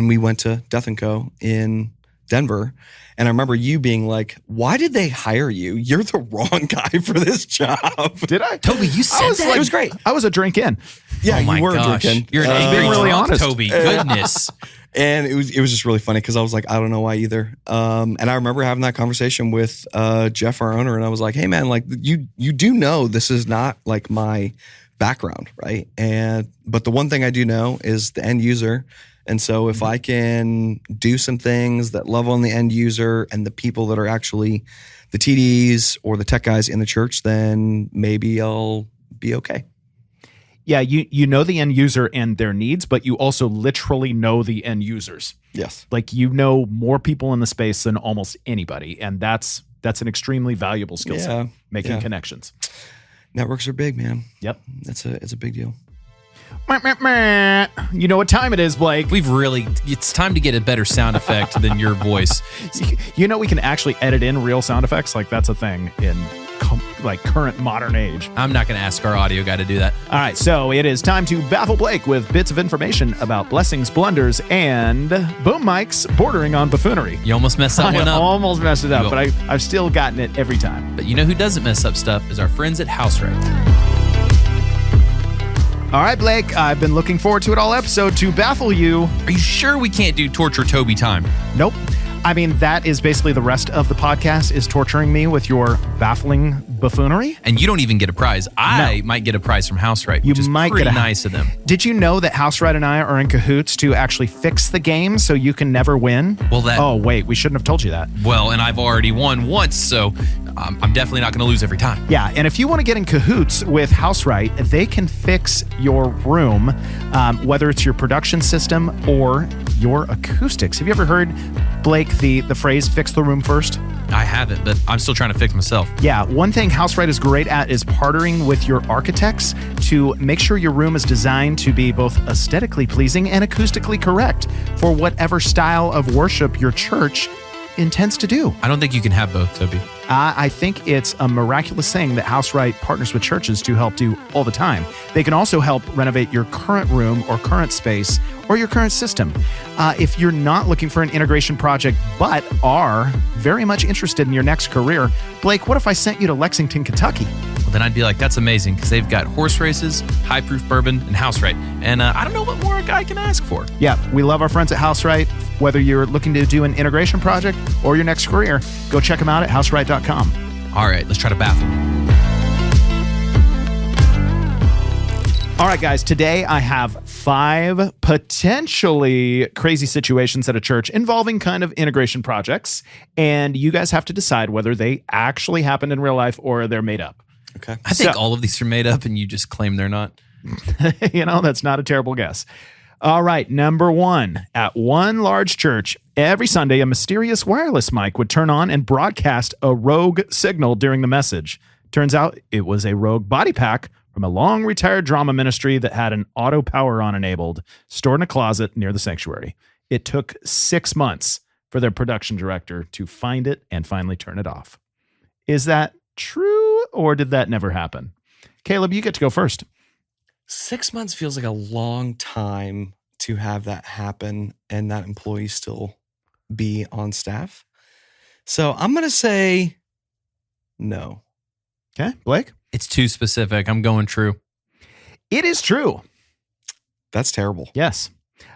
we went to Death & Co. in Denver, and I remember you being like, "Why did they hire you? You're the wrong guy for this job." Did I? Toby, you said that. It was great. I was a drink in. Yeah, oh my you were gosh. drinking. You're an angry being really drunk, honest. Toby. Goodness. And it was just really funny because I was like, I don't know why either. And I remember having that conversation with Jeff, our owner, and I was like, hey man, like you do know this is not like my background, right? But the one thing I do know is the end user. And so if I can do some things that love on the end user and the people that are actually the TDs or the tech guys in the church, then maybe I'll be okay. Yeah, you know the end user and their needs, but you also literally know the end users. Yes. Like you know more people in the space than almost anybody, and that's an extremely valuable skill set, making connections. Networks are big, man. Yep. It's a big deal. You know what time it is, Blake. It's time to get a better sound effect than your voice. You know we can actually edit in real sound effects. Like that's a thing in current modern age. I'm not going to ask our audio guy to do that. All right, so it is time to baffle Blake with bits of information about blessings, blunders, and boom mics bordering on buffoonery. You almost messed that one I up. almost messed it up, but I've still gotten it every time. But you know who doesn't mess up stuff is our friends at HouseRight. All right, Blake, I've been looking forward to it all episode to baffle you. Are you sure we can't do Torture Toby time? Nope. I mean, that is basically the rest of the podcast is torturing me with your baffling buffoonery. And you don't even get a prize. I might get a prize from HouseRight, which is pretty nice of them. Did you know that HouseRight and I are in cahoots to actually fix the game so you can never win? Oh, wait, we shouldn't have told you that. Well, and I've already won once, so I'm definitely not going to lose every time. Yeah, and if you want to get in cahoots with HouseRight, they can fix your room, whether it's your production system or your acoustics. Have you ever heard, Blake, the phrase fix the room first? I haven't, but I'm still trying to fix myself. Yeah, one thing HouseRight is great at is partnering with your architects to make sure your room is designed to be both aesthetically pleasing and acoustically correct for whatever style of worship your church intends to do. I don't think you can have both, Toby. I think it's a miraculous thing that HouseRight partners with churches to help do all the time. They can also help renovate your current room or current space or your current system. If you're not looking for an integration project but are very much interested in your next career, Blake, what if I sent you to Lexington, Kentucky? Well, then I'd be like, that's amazing, because they've got horse races, high-proof bourbon, and HouseRight. And I don't know what more a guy can ask for. Yeah, we love our friends at HouseRight. Whether you're looking to do an integration project or your next career, go check them out at houseright.com. All right, let's try to baffle me. All right, guys, today I have 5 potentially crazy situations at a church involving kind of integration projects, and you guys have to decide whether they actually happened in real life or they're made up. Okay. I think all of these are made up and you just claim they're not. That's not a terrible guess. All right, number 1. At one large church, every Sunday, a mysterious wireless mic would turn on and broadcast a rogue signal during the message. Turns out it was a rogue body pack from from a long retired drama ministry that had an auto power on enabled, stored in a closet near the sanctuary. It took 6 months for their production director to find it and finally turn it off. Is that true, or did that never happen? Caleb, you get to go first. 6 months feels like a long time to have that happen and that employee still be on staff. So I'm going to say no. Okay, Blake? It's too specific. I'm going true. It is true. That's terrible. Yes.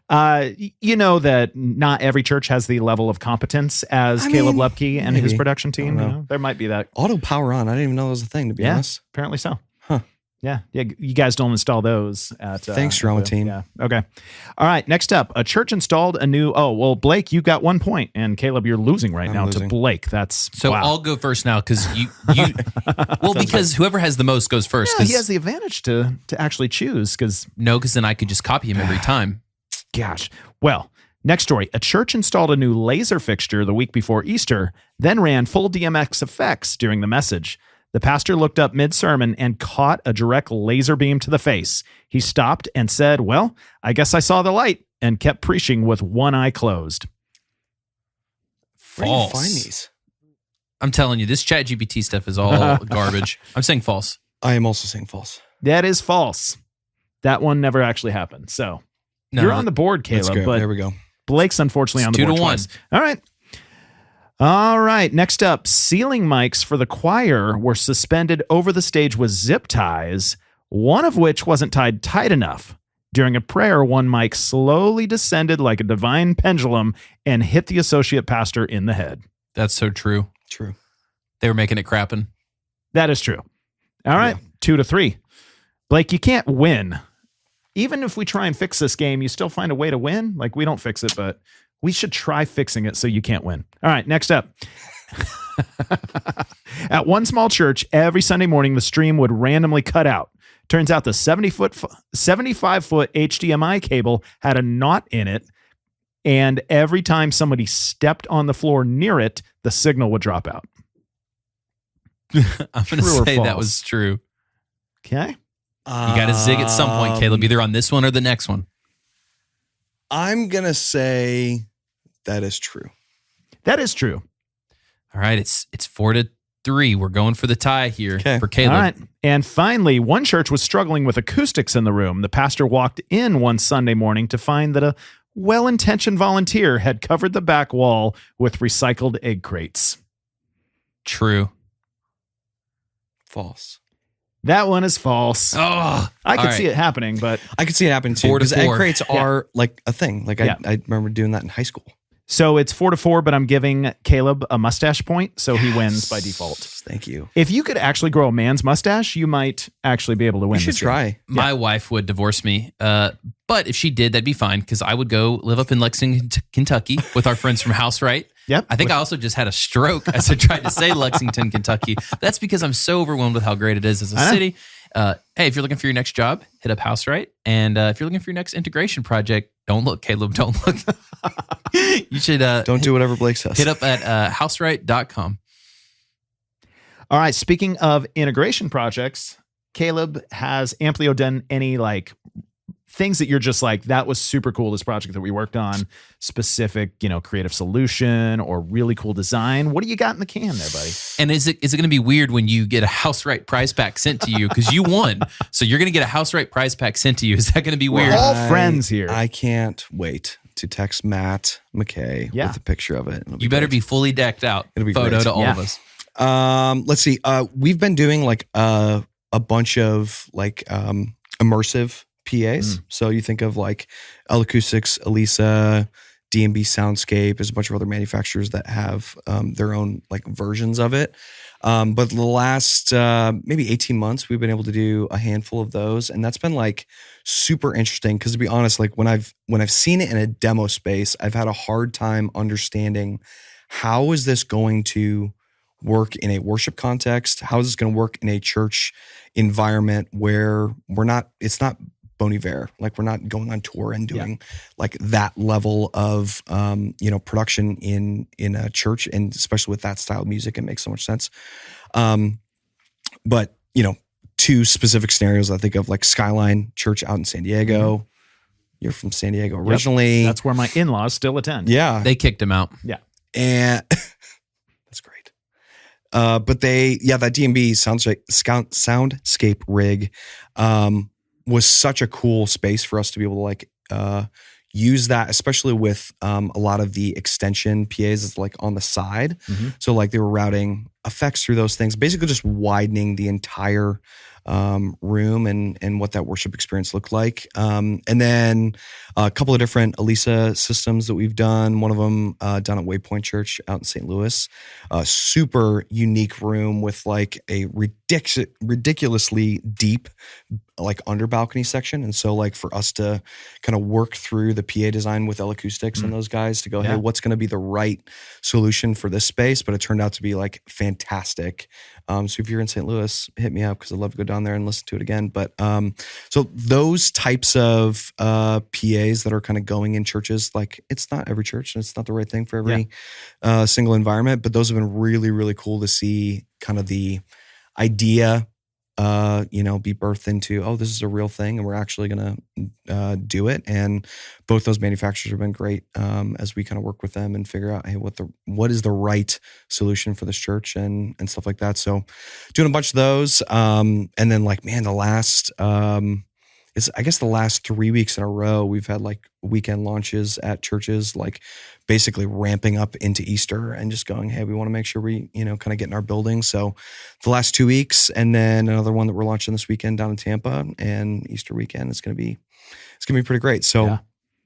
You know that not every church has the level of competence as Caleb Loeppky and his production team. You know, there might be that. Auto power on. I didn't even know that was a thing, to be honest. Apparently so. Huh. Yeah. You guys don't install those at. Thanks, drama team. Yeah. Okay. All right. Next up, a church installed a new. Oh, well, Blake, you got 1 point, and Caleb, you're losing right now to Blake. That's so. Wow. I'll go first now because you. Well, because whoever has the most goes first. Yeah, he has the advantage to actually choose because then I could just copy him every time. Gosh. Well, next story. A church installed a new laser fixture the week before Easter, then ran full DMX effects during the message. The pastor looked up mid-sermon and caught a direct laser beam to the face. He stopped and said, "Well, I guess I saw the light," and kept preaching with one eye closed. Where do you False. find these? I'm telling you, this ChatGPT stuff is all garbage. I'm saying false. I am also saying false. That is false. That one never actually happened. So No, you're on the board, That's Caleb, good. but There we go. Blake's unfortunately on the 2 board to 1. twice. All right. Next up, ceiling mics for the choir were suspended over the stage with zip ties, one of which wasn't tied tight enough. During a prayer, one mic slowly descended like a divine pendulum and hit the associate pastor in the head. That's so true. True. They were making it crapping. That is true. All right. 2 to 3. Blake, you can't win. Even if we try and fix this game, you still find a way to win. Like, we don't fix it, but we should try fixing it so you can't win. All right, next up. At one small church, every Sunday morning, the stream would randomly cut out. Turns out the 75-foot HDMI cable had a knot in it, and every time somebody stepped on the floor near it, the signal would drop out. I'm going to True or say that false? was true. Okay. You got to zig at some point, Caleb, either on this one or the next one. I'm going to say that is true. That is true. All right, it's 4-3. We're going for the tie here for Caleb. All right. And finally, one church was struggling with acoustics in the room. The pastor walked in one Sunday morning to find that a well-intentioned volunteer had covered the back wall with recycled egg crates. True. False. That one is false. Oh, I could see it happening, but I could see it happening too. 4 to Because egg 4. crates are like a thing. Like Yeah. I remember doing that in high school. so it's 4-4, but I'm giving Caleb a mustache point, so he wins by default. Thank you. If you could actually grow a man's mustache, you might actually be able to win. You should this game. try. My wife would divorce me, but if she did, that'd be fine because I would go live up in Lexington, Kentucky with our friends from HouseRight. Yep. I think I also just had a stroke as I tried to say Lexington, Kentucky. That's because I'm so overwhelmed with how great it is as a city. Hey, if you're looking for your next job, hit up HouseRight. And if you're looking for your next integration project, don't look, Caleb, don't look. You should Don't do whatever Blake says. hit up at houseright.com. All right. Speaking of integration projects, Caleb, has Amplio done any like things that you're just like, that was super cool, this project that we worked on, specific, creative solution or really cool design? What do you got in the can there, buddy? And is it going to be weird when you get a HouseRight prize pack sent to you because you won? So you're going to get a HouseRight prize pack sent to you. Is that going to be weird? We're all friends here. I can't wait to text Matt McKay with a picture of it. It'll You better great. be fully decked out. It'll be Photo great. to all of us. Let's see. We've been doing like a bunch of like immersive PAs. So you think of like L Acoustics, Elisa, D&B Soundscape. There's a bunch of other manufacturers that have their own like versions of it. But the last maybe 18 months, we've been able to do a handful of those, and that's been like super interesting. Because to be honest, like when I've seen it in a demo space, I've had a hard time understanding how is this going to work in a worship context? How is this going to work in a church environment where it's not Bon Iver, like we're not going on tour and doing like that level of production in a church, and especially with that style of music, it makes so much sense. But to specific scenarios. I think of like Skyline Church out in San Diego. Mm-hmm. You're from San Diego originally. Yep. That's where my in-laws still attend. Yeah. They kicked him out. Yeah. And that's great. But that D&B soundscape rig was such a cool space for us to be able to like use that, especially with a lot of the extension PAs is like on the side. Mm-hmm. So like they were routing effects through those things, basically just widening the entire room and what that worship experience looked like. And then a couple of different Elisa systems that we've done. One of them down at Waypoint Church out in St. Louis. A super unique room with like a ridiculously deep like under balcony section. And so like for us to kind of work through the PA design with L Acoustics and those guys to go, hey, what's going to be the right solution for this space? But it turned out to be like fantastic. So if you're in St. Louis, hit me up because I'd love to go down there and listen to it again. But so those types of PAs that are kind of going in churches, like it's not every church and it's not the right thing for every single environment, but those have been really, really cool to see kind of the idea be birthed into, this is a real thing and we're actually going to do it. And both those manufacturers have been great as we kind of work with them and figure out, hey, what is the right solution for this church and stuff like that. So doing a bunch of those. And then like, man, the last 3 weeks in a row, we've had like weekend launches at churches, like basically ramping up into Easter and just going, hey, we want to make sure we, kind of get in our building. So the last 2 weeks, and then another one that we're launching this weekend down in Tampa, and Easter weekend, it's going to be pretty great. So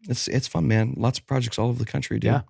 it's fun, man. Lots of projects all over the country, dude. Yeah.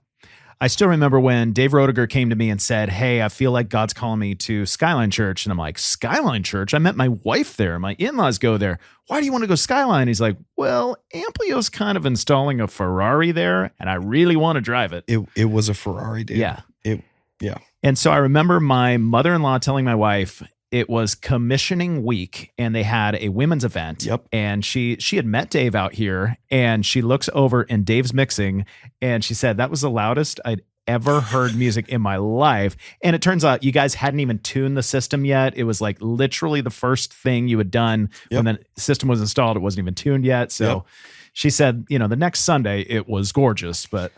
I still remember when Dave Roediger came to me and said, hey, I feel like God's calling me to Skyline Church. And I'm like, Skyline Church? I met my wife there. My in-laws go there. Why do you want to go Skyline? He's like, well, Amplio's kind of installing a Ferrari there, and I really want to drive it. It was a Ferrari, dude. Yeah. Yeah. And so I remember my mother-in-law telling my wife, it was commissioning week and they had a women's event. Yep. And she had met Dave out here and she looks over and Dave's mixing and she said, that was the loudest I'd ever heard music in my life. And it turns out you guys hadn't even tuned the system yet. It was like literally the first thing you had done when the system was installed. It wasn't even tuned yet. So she said, the next Sunday it was gorgeous, but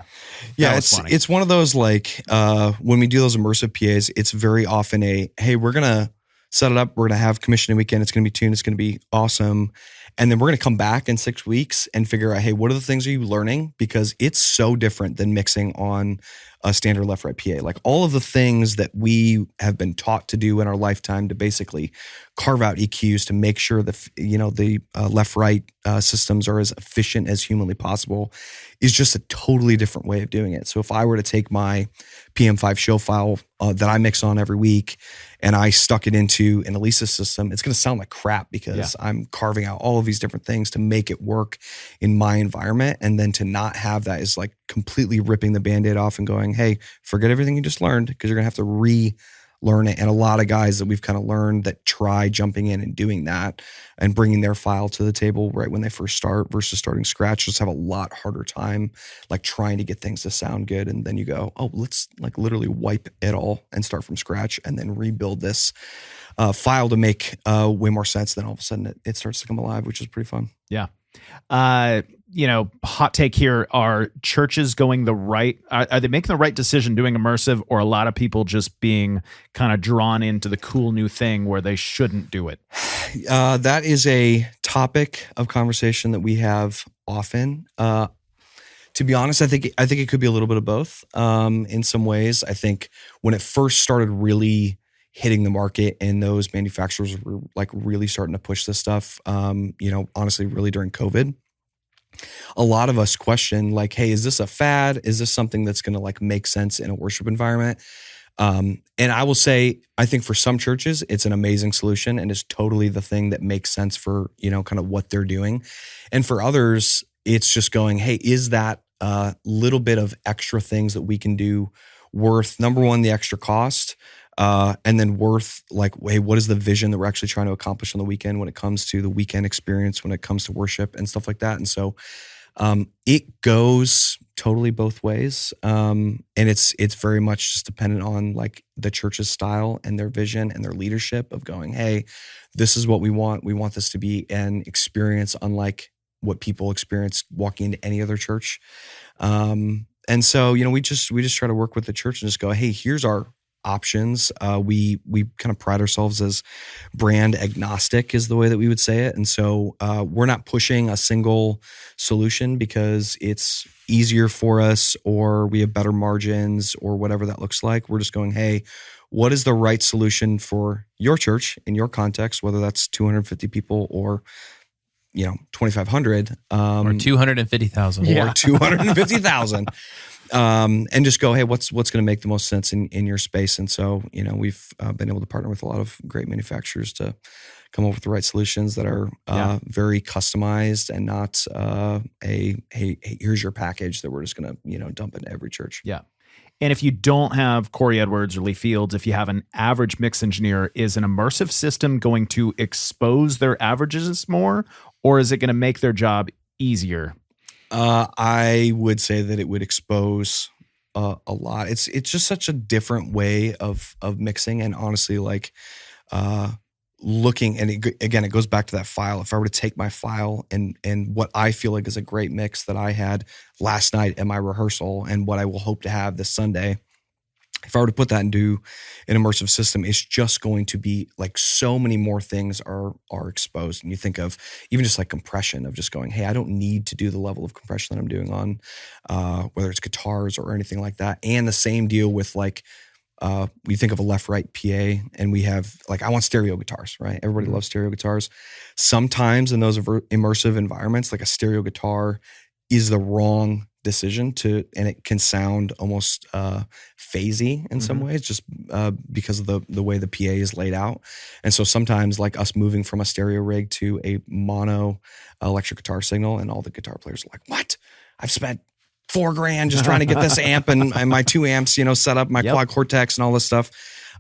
it's one of those like when we do those immersive PAs, it's very often hey, we're going to set it up. We're going to have commissioning weekend. It's going to be tuned. It's going to be awesome. And then we're going to come back in 6 weeks and figure out, hey, what are the things are you learning? Because it's so different than mixing on a standard left-right PA. Like all of the things that we have been taught to do in our lifetime to basically carve out EQs to make sure that, the left-right systems are as efficient as humanly possible is just a totally different way of doing it. So if I were to take my PM5 show file that I mix on every week and I stuck it into an Elisa system, it's going to sound like crap because I'm carving out all of these different things to make it work in my environment. And then to not have that is like completely ripping the Band-Aid off and going, hey, forget everything you just learned because you're going to have to relearn it. And a lot of guys that we've kind of learned that try jumping in and doing that and bringing their file to the table right when they first start versus starting scratch just have a lot harder time like trying to get things to sound good. And then you go, let's like literally wipe it all and start from scratch and then rebuild this file to make way more sense. Then all of a sudden it starts to come alive, which is pretty fun. Yeah. Hot take here, are churches going are they making the right decision doing immersive, or a lot of people just being kind of drawn into the cool new thing where they shouldn't do it? That is a topic of conversation that we have often. To be honest, I think it could be a little bit of both. In some ways, I think when it first started really hitting the market and those manufacturers were like really starting to push this stuff, honestly, really during COVID, a lot of us question like, hey, is this a fad? Is this something that's going to like make sense in a worship environment? And I will say, I think for some churches, it's an amazing solution and is totally the thing that makes sense for, kind of what they're doing. And for others, it's just going, hey, is that a little bit of extra things that we can do worth, number one, the extra cost, and then worth like, hey, what is the vision that we're actually trying to accomplish on the weekend when it comes to the weekend experience, when it comes to worship and stuff like that. And so it goes totally both ways. And it's very much just dependent on like the church's style and their vision and their leadership of going, hey, this is what we want. We want this to be an experience unlike what people experience walking into any other church. And so, we just try to work with the church and just go, hey, here's our options. We kind of pride ourselves as brand agnostic is the way that we would say it. And so we're not pushing a single solution because it's easier for us or we have better margins or whatever that looks like. We're just going, hey, what is the right solution for your church in your context, whether that's 250 people or 2,500 or 250,000 or 250,000. And just go, hey, what's going to make the most sense in your space? And so, we've been able to partner with a lot of great manufacturers to come up with the right solutions that are very customized and not hey, here's your package that we're just going to dump into every church. Yeah. And if you don't have Corey Edwards or Lee Fields, if you have an average mix engineer, is an immersive system going to expose their averages more, or is it going to make their job easier? I would say that it would expose a lot. It's just such a different way of mixing, and honestly, like looking. And again, it goes back to that file. If I were to take my file and what I feel like is a great mix that I had last night at my rehearsal, and what I will hope to have this Sunday, if I were to put that into an immersive system, it's just going to be like so many more things are exposed. And you think of even just like compression of just going, hey, I don't need to do the level of compression that I'm doing on whether it's guitars or anything like that. And the same deal with like, we think of a left-right PA, and we have like, I want stereo guitars, right? Everybody loves stereo guitars. Sometimes in those immersive environments, like a stereo guitar is the wrong decision and it can sound almost phasey in some ways, just because of the way the PA is laid out. And so sometimes like us moving from a stereo rig to a mono electric guitar signal, and all the guitar players are like, what? I've spent $4,000 just trying to get this amp and my 2 amps, set up, my quad Cortex and all this stuff.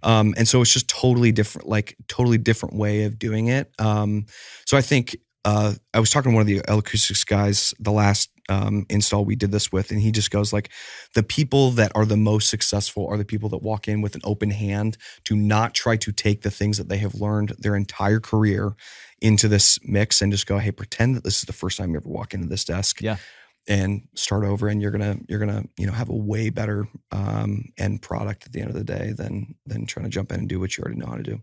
And so it's just totally different way of doing it. So I think I was talking to one of the acoustics guys the last install we did this with, and he just goes like, the people that are the most successful are the people that walk in with an open hand to not try to take the things that they have learned their entire career into this mix and just go, hey, pretend that this is the first time you ever walk into this desk. Yeah. And start over, and you're gonna have a way better end product at the end of the day than trying to jump in and do what you already know how to do.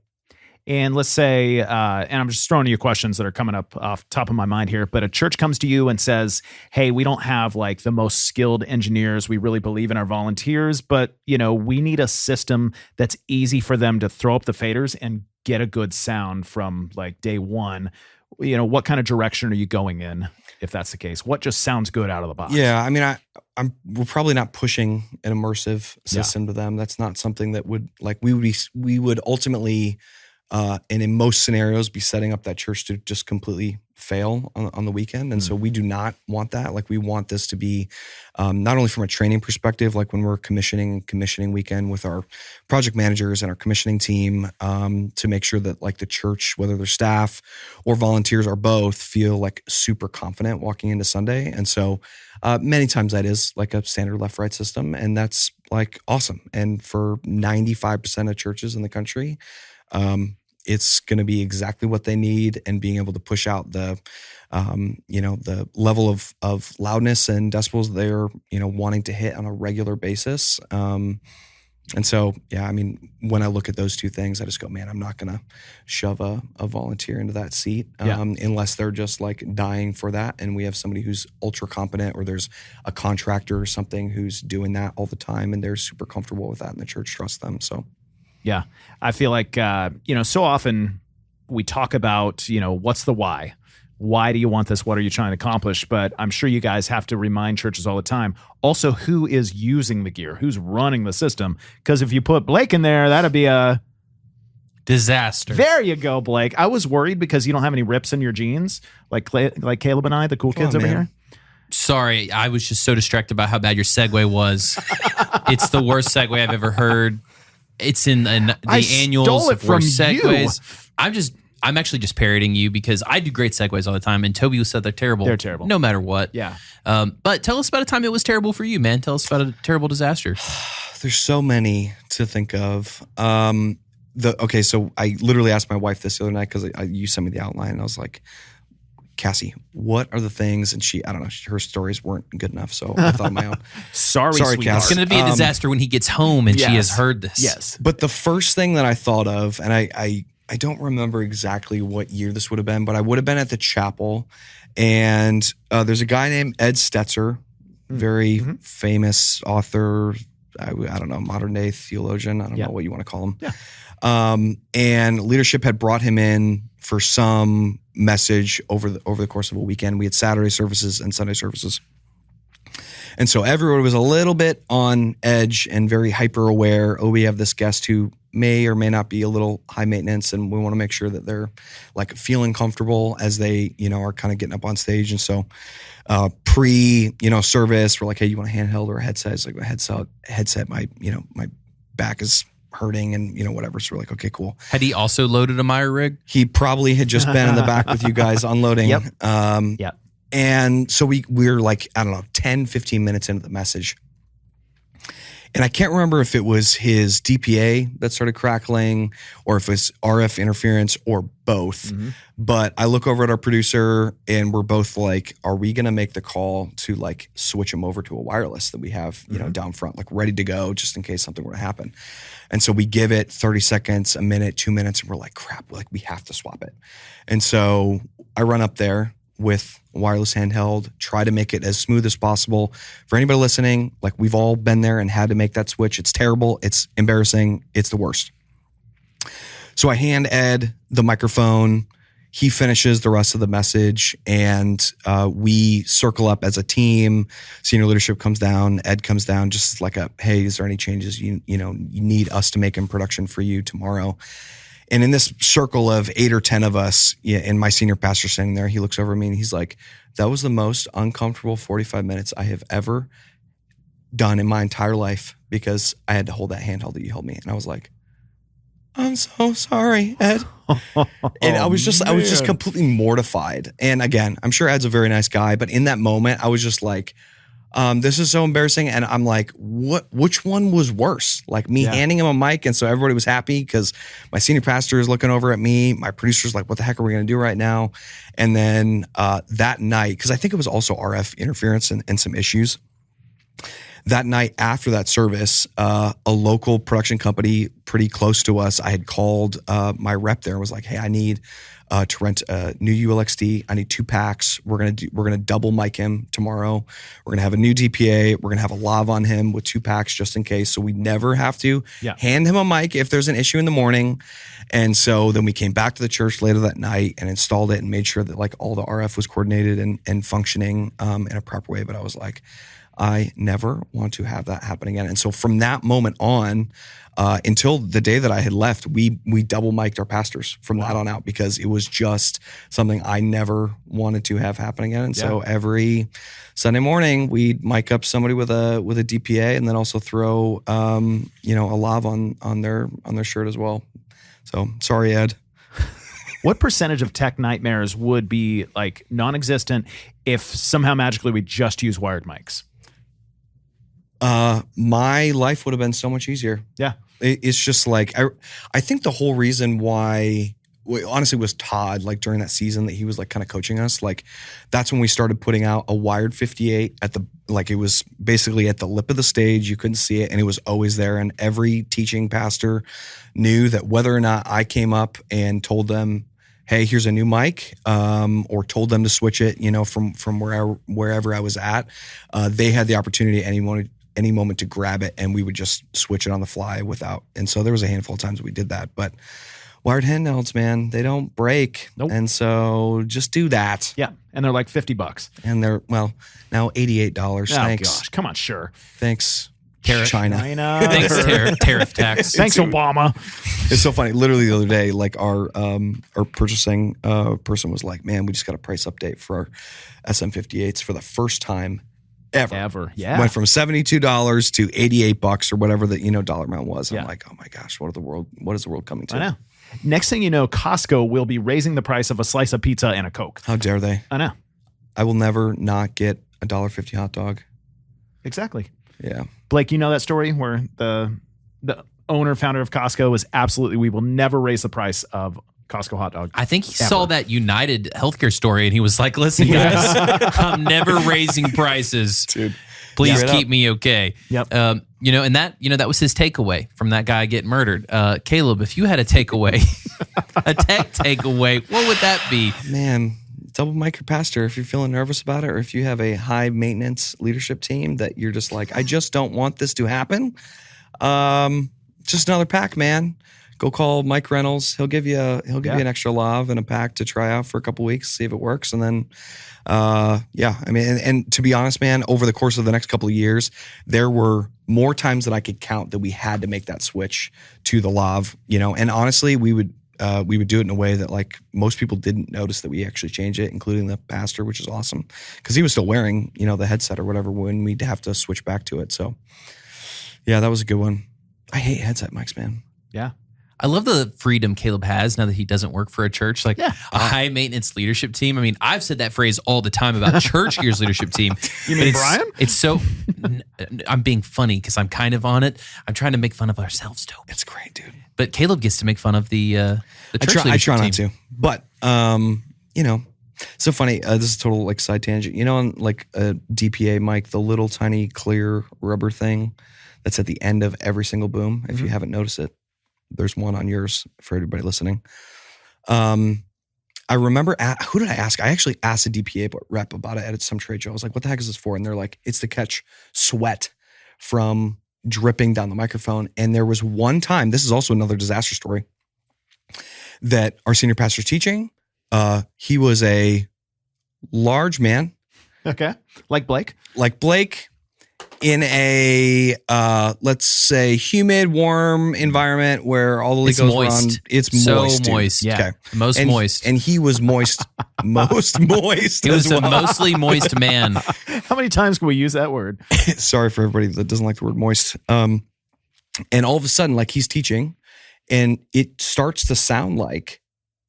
And let's say, and I'm just throwing you questions that are coming up off top of my mind here, but a church comes to you and says, hey, we don't have like the most skilled engineers. We really believe in our volunteers, but we need a system that's easy for them to throw up the faders and get a good sound from like day one. What kind of direction are you going in if that's the case? What just sounds good out of the box? Yeah, I mean, we're probably not pushing an immersive system to them. That's not something that would like we would ultimately, and in most scenarios, be setting up that church to just completely fail on the weekend. And so we do not want that. Like, we want this to be not only from a training perspective, like when we're commissioning weekend with our project managers and our commissioning team, to make sure that like the church, whether they're staff or volunteers or both, feel like super confident walking into Sunday. And so many times that is like a standard left-right system, and that's like awesome. And for 95% of churches in the country, it's going to be exactly what they need, and being able to push out the level of loudness and decibels they're, wanting to hit on a regular basis. And so, yeah, I mean, when I look at those two things, I just go, man, I'm not going to shove a volunteer into that seat unless they're just like dying for that. And we have somebody who's ultra competent, or there's a contractor or something who's doing that all the time, and they're super comfortable with that, and the church trusts them. So. Yeah. I feel like, so often we talk about, what's the why? Why do you want this? What are you trying to accomplish? But I'm sure you guys have to remind churches all the time. Also, who is using the gear? Who's running the system? Because if you put Blake in there, that'd be a disaster. There you go, Blake. I was worried because you don't have any rips in your jeans, like Caleb and I, the cool kids over here. Sorry, I was just so distracted by how bad your segue was. It's the worst segue I've ever heard. It's in the annuals of worst segues. I'm actually just parroting you because I do great segues all the time, and Toby said they're terrible. They're terrible. No matter what. Yeah. But tell us about a time it was terrible for you, man. Tell us about a terrible disaster. There's so many to think of. So I literally asked my wife this the other night because you sent me the outline, and I was like, Cassie, what are the things? And I don't know, her stories weren't good enough, so I thought of my own. Sorry, Cass. It's going to be a disaster when he gets home and she has heard this. Yes. But the first thing that I thought of, and I don't remember exactly what year this would have been, but I would have been at the chapel, and there's a guy named Ed Stetzer, very famous author, I don't know, modern day theologian. I don't know what you want to call him. Yeah. And leadership had brought him in for some message over the course of a weekend. We had Saturday services and Sunday services. And so everyone was a little bit on edge and very hyper aware. Oh, we have this guest who may or may not be a little high maintenance, and we want to make sure that they're like feeling comfortable as they, are kind of getting up on stage. And so service, we're like, hey, you want a handheld or a headset? It's like a headset, my back is hurting and whatever. So we're like, okay, cool. Had he also loaded a Meyer rig? He probably had just been in the back with you guys unloading. Yep. Yep. And so we're like, I don't know, 10, 15 minutes into the message. And I can't remember if it was his DPA that started crackling or if it was RF interference or both. Mm-hmm. But I look over at our producer and we're both like, are we going to make the call to like switch him over to a wireless that we have, down front, like ready to go just in case something were to happen. And so we give it 30 seconds, a minute, 2 minutes, and we're like, crap, like we have to swap it. And so I run up there with a wireless handheld, try to make it as smooth as possible. For anybody listening, like we've all been there and had to make that switch. It's terrible. It's embarrassing. It's the worst. So I hand Ed the microphone. He finishes the rest of the message and we circle up as a team. Senior leadership comes down. Ed comes down just like hey, is there any changes you need us to make in production for you tomorrow? And in this circle of 8 or 10 of us, and my senior pastor sitting there, he looks over at me and he's like, that was the most uncomfortable 45 minutes I have ever done in my entire life because I had to hold that handheld that you held me. And I was like, I'm so sorry, Ed. And I was just completely mortified. And again, I'm sure Ed's a very nice guy, but in that moment, I was just like, this is so embarrassing. And I'm like, which one was worse? Like me handing him a mic. And so everybody was happy because my senior pastor is looking over at me. My producer's like, what the heck are we going to do right now? And then that night, because I think it was also RF interference and some issues. That night after that service, a local production company pretty close to us, I had called my rep there and was like, hey, I need to rent a new ULXD. I need 2 packs. We're gonna double mic him tomorrow. We're gonna have a new DPA. We're gonna have a lav on him with 2 packs just in case, so we never have to hand him a mic if there's an issue in the morning. And so then we came back to the church later that night and installed it and made sure that like all the RF was coordinated and functioning in a proper way. But I was like, I never want to have that happen again. And so from that moment on, until the day that I had left, we double mic'd our pastors from that on out because it was just something I never wanted to have happen again. And so every Sunday morning we'd mic up somebody with a DPA and then also throw a lav on their shirt as well. So sorry, Ed. What percentage of tech nightmares would be like non-existent if somehow magically we just use wired mics? My life would have been so much easier. Yeah. It's just like, I think the whole reason why, honestly, was Todd, like during that season that he was like kind of coaching us. Like that's when we started putting out a wired 58 it was basically at the lip of the stage. You couldn't see it and it was always there. And every teaching pastor knew that whether or not I came up and told them, hey, here's a new mic, or told them to switch it, from wherever I was at, they had the opportunity at any moment to grab it and we would just switch it on the fly without. And so there was a handful of times we did that, but wired handhelds, man, they don't break. Nope. And so just do that. Yeah. And they're like $50. And they're, now $88. Thanks. Gosh. Come on. Sure. Thanks. China. Thanks, tariff tax. Thanks, Obama. It's so funny. Literally the other day, like our purchasing person was like, man, we just got a price update for our SM58s for the first time ever. Yeah. Went from $72 to $88 or whatever the dollar amount was. I'm like, oh my gosh, what is the world coming to? I know. Next thing you know, Costco will be raising the price of a slice of pizza and a Coke. How dare they? I know. I will never not get a $1.50 hot dog. Exactly. Yeah. Blake, you know that story where the owner, founder of Costco was absolutely, we will never raise the price of Costco hot dog. I think he saw that United healthcare story and he was like, listen, guys, I'm never raising prices. Dude. Please keep me okay. Yep. And that was his takeaway from that guy getting murdered. Caleb, if you had a takeaway, a tech takeaway, what would that be? Man, double mic your pastor if you're feeling nervous about it, or if you have a high maintenance leadership team that you're just like, I just don't want this to happen. Just another pack, man. Go call Mike Reynolds. He'll give you an extra lav and a pack to try out for a couple weeks, see if it works, and then and to be honest, man, over the course of the next couple of years, there were more times than I could count that we had to make that switch to the lav. And honestly, we would do it in a way that like most people didn't notice that we actually changed it, including the pastor, which is awesome because he was still wearing the headset or whatever when we'd have to switch back to it. So yeah, that was a good one. I hate headset mics, man. Yeah. I love the freedom Caleb has now that he doesn't work for a church, like a high maintenance leadership team. I mean, I've said that phrase all the time about ChurchGear's leadership team. You mean Brian? It's so, I'm being funny because I'm kind of on it. I'm trying to make fun of ourselves, Toby. It's great, dude. But Caleb gets to make fun of the church leadership I try not team. to, but so funny. This is a total like side tangent. On like a DPA mic, the little tiny clear rubber thing that's at the end of every single boom. If you haven't noticed it, there's one on yours for everybody listening. I remember, who did I ask? I actually asked a DPA rep about it at some trade show. I was like, what the heck is this for? And they're like, it's to catch sweat from dripping down the microphone. And there was one time, this is also another disaster story, that our senior pastor's teaching. He was a large man. Okay. Like Blake? In a, let's say, humid, warm environment where all the leak goes around. It's so moist. Dude. Moist. Yeah. Okay. Most moist. And he was moist. Most moist. He was a mostly moist man. How many times can we use that word? Sorry for everybody that doesn't like the word moist. And all of a sudden, like he's teaching, and it starts to sound like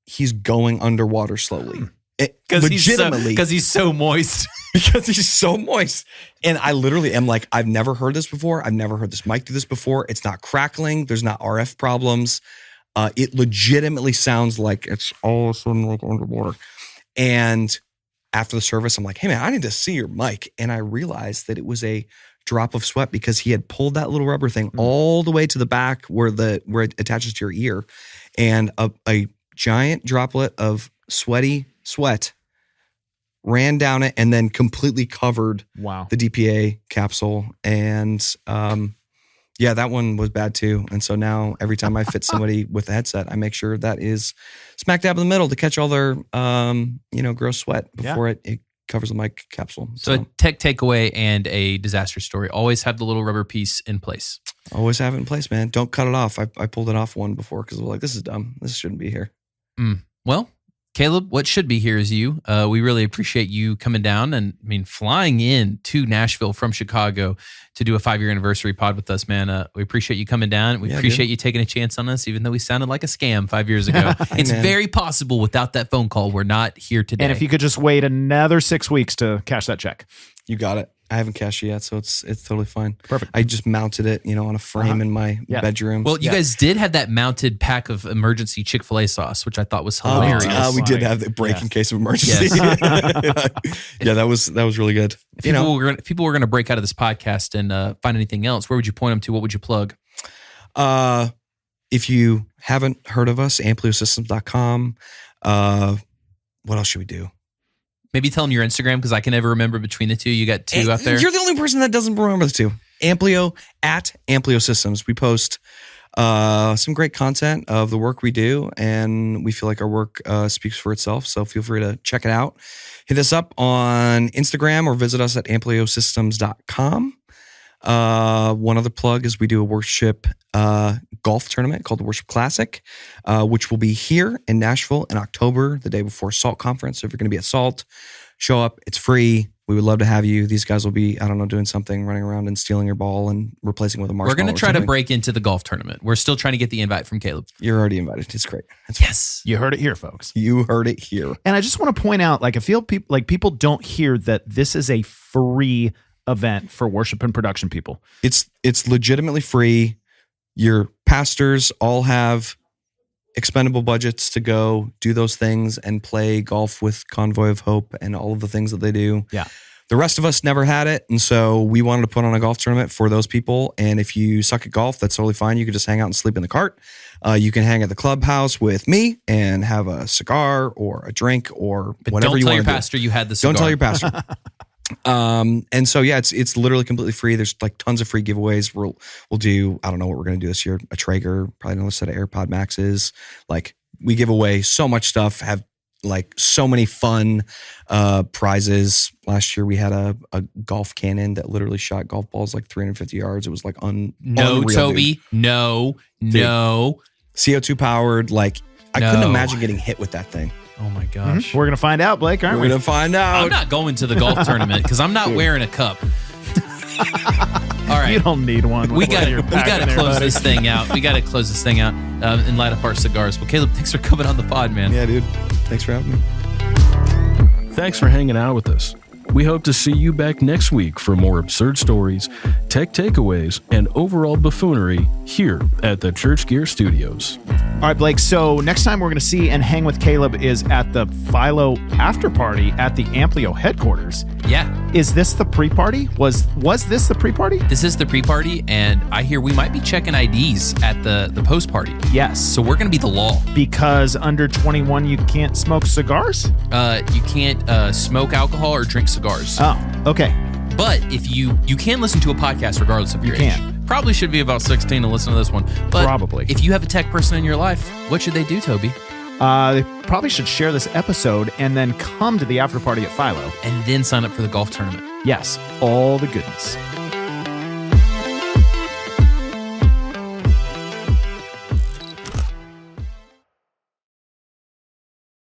he's going underwater slowly. Legitimately. Because he's so moist. Because he's so moist. And I literally am like, I've never heard this before. I've never heard this mic do this before. It's not crackling. There's not RF problems. It legitimately sounds like it's all of a sudden like underwater. And after the service, I'm like, hey man, I need to see your mic. And I realized that it was a drop of sweat because he had pulled that little rubber thing all the way to the back where it attaches to your ear. And a giant droplet of sweaty sweat ran down it and then completely covered the DPA capsule. And that one was bad too. And so now every time I fit somebody with a headset, I make sure that is smack dab in the middle to catch all their gross sweat before it covers the mic capsule. So a tech takeaway and a disaster story. Always have the little rubber piece in place. Always have it in place, man. Don't cut it off. I pulled it off one before because I was like, this is dumb. This shouldn't be here. Well, Caleb, what should be here is you. We really appreciate you coming down and flying in to Nashville from Chicago to do a 5-year anniversary pod with us, man. We appreciate you coming down. We appreciate you taking a chance on us, even though we sounded like a scam 5 years ago. It's very possible without that phone call, we're not here today. And if you could just wait another 6 weeks to cash that check. You got it. I haven't cashed it yet, so it's totally fine. Perfect. I just mounted it, on a frame in my bedroom. Well, you guys did have that mounted pack of emergency Chick-fil-A sauce, which I thought was hilarious. We did have the break in case of emergency. Yes. that was really good. If people were going to break out of this podcast and find anything else, where would you point them to? What would you plug? If you haven't heard of us, ampliosystems.com. What else should we do? Maybe tell them your Instagram because I can never remember between the two. You got two out there. You're the only person that doesn't remember the two. Amplio at Amplio Systems. We post some great content of the work we do, and we feel like our work speaks for itself. So feel free to check it out. Hit us up on Instagram or visit us at ampliosystems.com. One other plug is we do a worship golf tournament called the Worship Classic, which will be here in Nashville in October, the day before SALT conference. So if you're going to be at SALT, show up. It's free. We would love to have you. These guys will be, I don't know, doing something, running around and stealing your ball and replacing with a marshmallow. We're going to try to break into the golf tournament. We're still trying to get the invite from Caleb. You're already invited. It's great. Yes. You heard it here, folks. You heard it here. And I just want to point out, like, I feel people don't hear that this is a free event for worship and production people. It's legitimately free. Your pastors all have expendable budgets to go do those things and play golf with Convoy of Hope and all of the things that they do. Yeah. The rest of us never had it. And so we wanted to put on a golf tournament for those people. And if you suck at golf, that's totally fine. You can just hang out and sleep in the cart. You can hang at the clubhouse with me and have a cigar or a drink or But whatever you want to do. don't tell your pastor you had the cigar. Don't tell your pastor. And so, yeah, it's literally completely free. There's like tons of free giveaways. We'll do, I don't know what we're going to do this year. A Traeger, probably another set of AirPod Maxes. Like we give away so much stuff, have like so many fun prizes. Last year we had a golf cannon that literally shot golf balls like 350 yards. It was like No, unreal, Toby. dude. No. CO2 powered. Like I couldn't imagine getting hit with that thing. Oh my gosh. We're going to find out, Blake, aren't We're we? going to find out. I'm not going to the golf tournament because I'm not wearing a cup. All right. You don't need one. We got to close this thing out. We got to close this thing out and light up our cigars. Well, Caleb, thanks for coming on the pod, man. Yeah, dude. Thanks for having me. Thanks for hanging out with us. We hope to see you back next week for more absurd stories, tech takeaways, and overall buffoonery here at the ChurchGear Studios. All right, Blake. So next time we're going to see and hang with Caleb is at the Philo after party at the Amplio headquarters. Yeah. Is this the pre-party? Was this the pre-party? This is the pre-party, and I hear we might be checking IDs at the post-party. Yes. So we're going to be the law. Because under 21, you can't smoke cigars? You can't smoke alcohol or drink cigars. Oh, okay. But if you can listen to a podcast regardless of your age. can. Probably should be about 16 to listen to this one. But Probably. if you have a tech person in your life, what should they do, Toby? They probably should share this episode and then come to the after party at Philo. And then sign up for the golf tournament. Yes, all the goodness.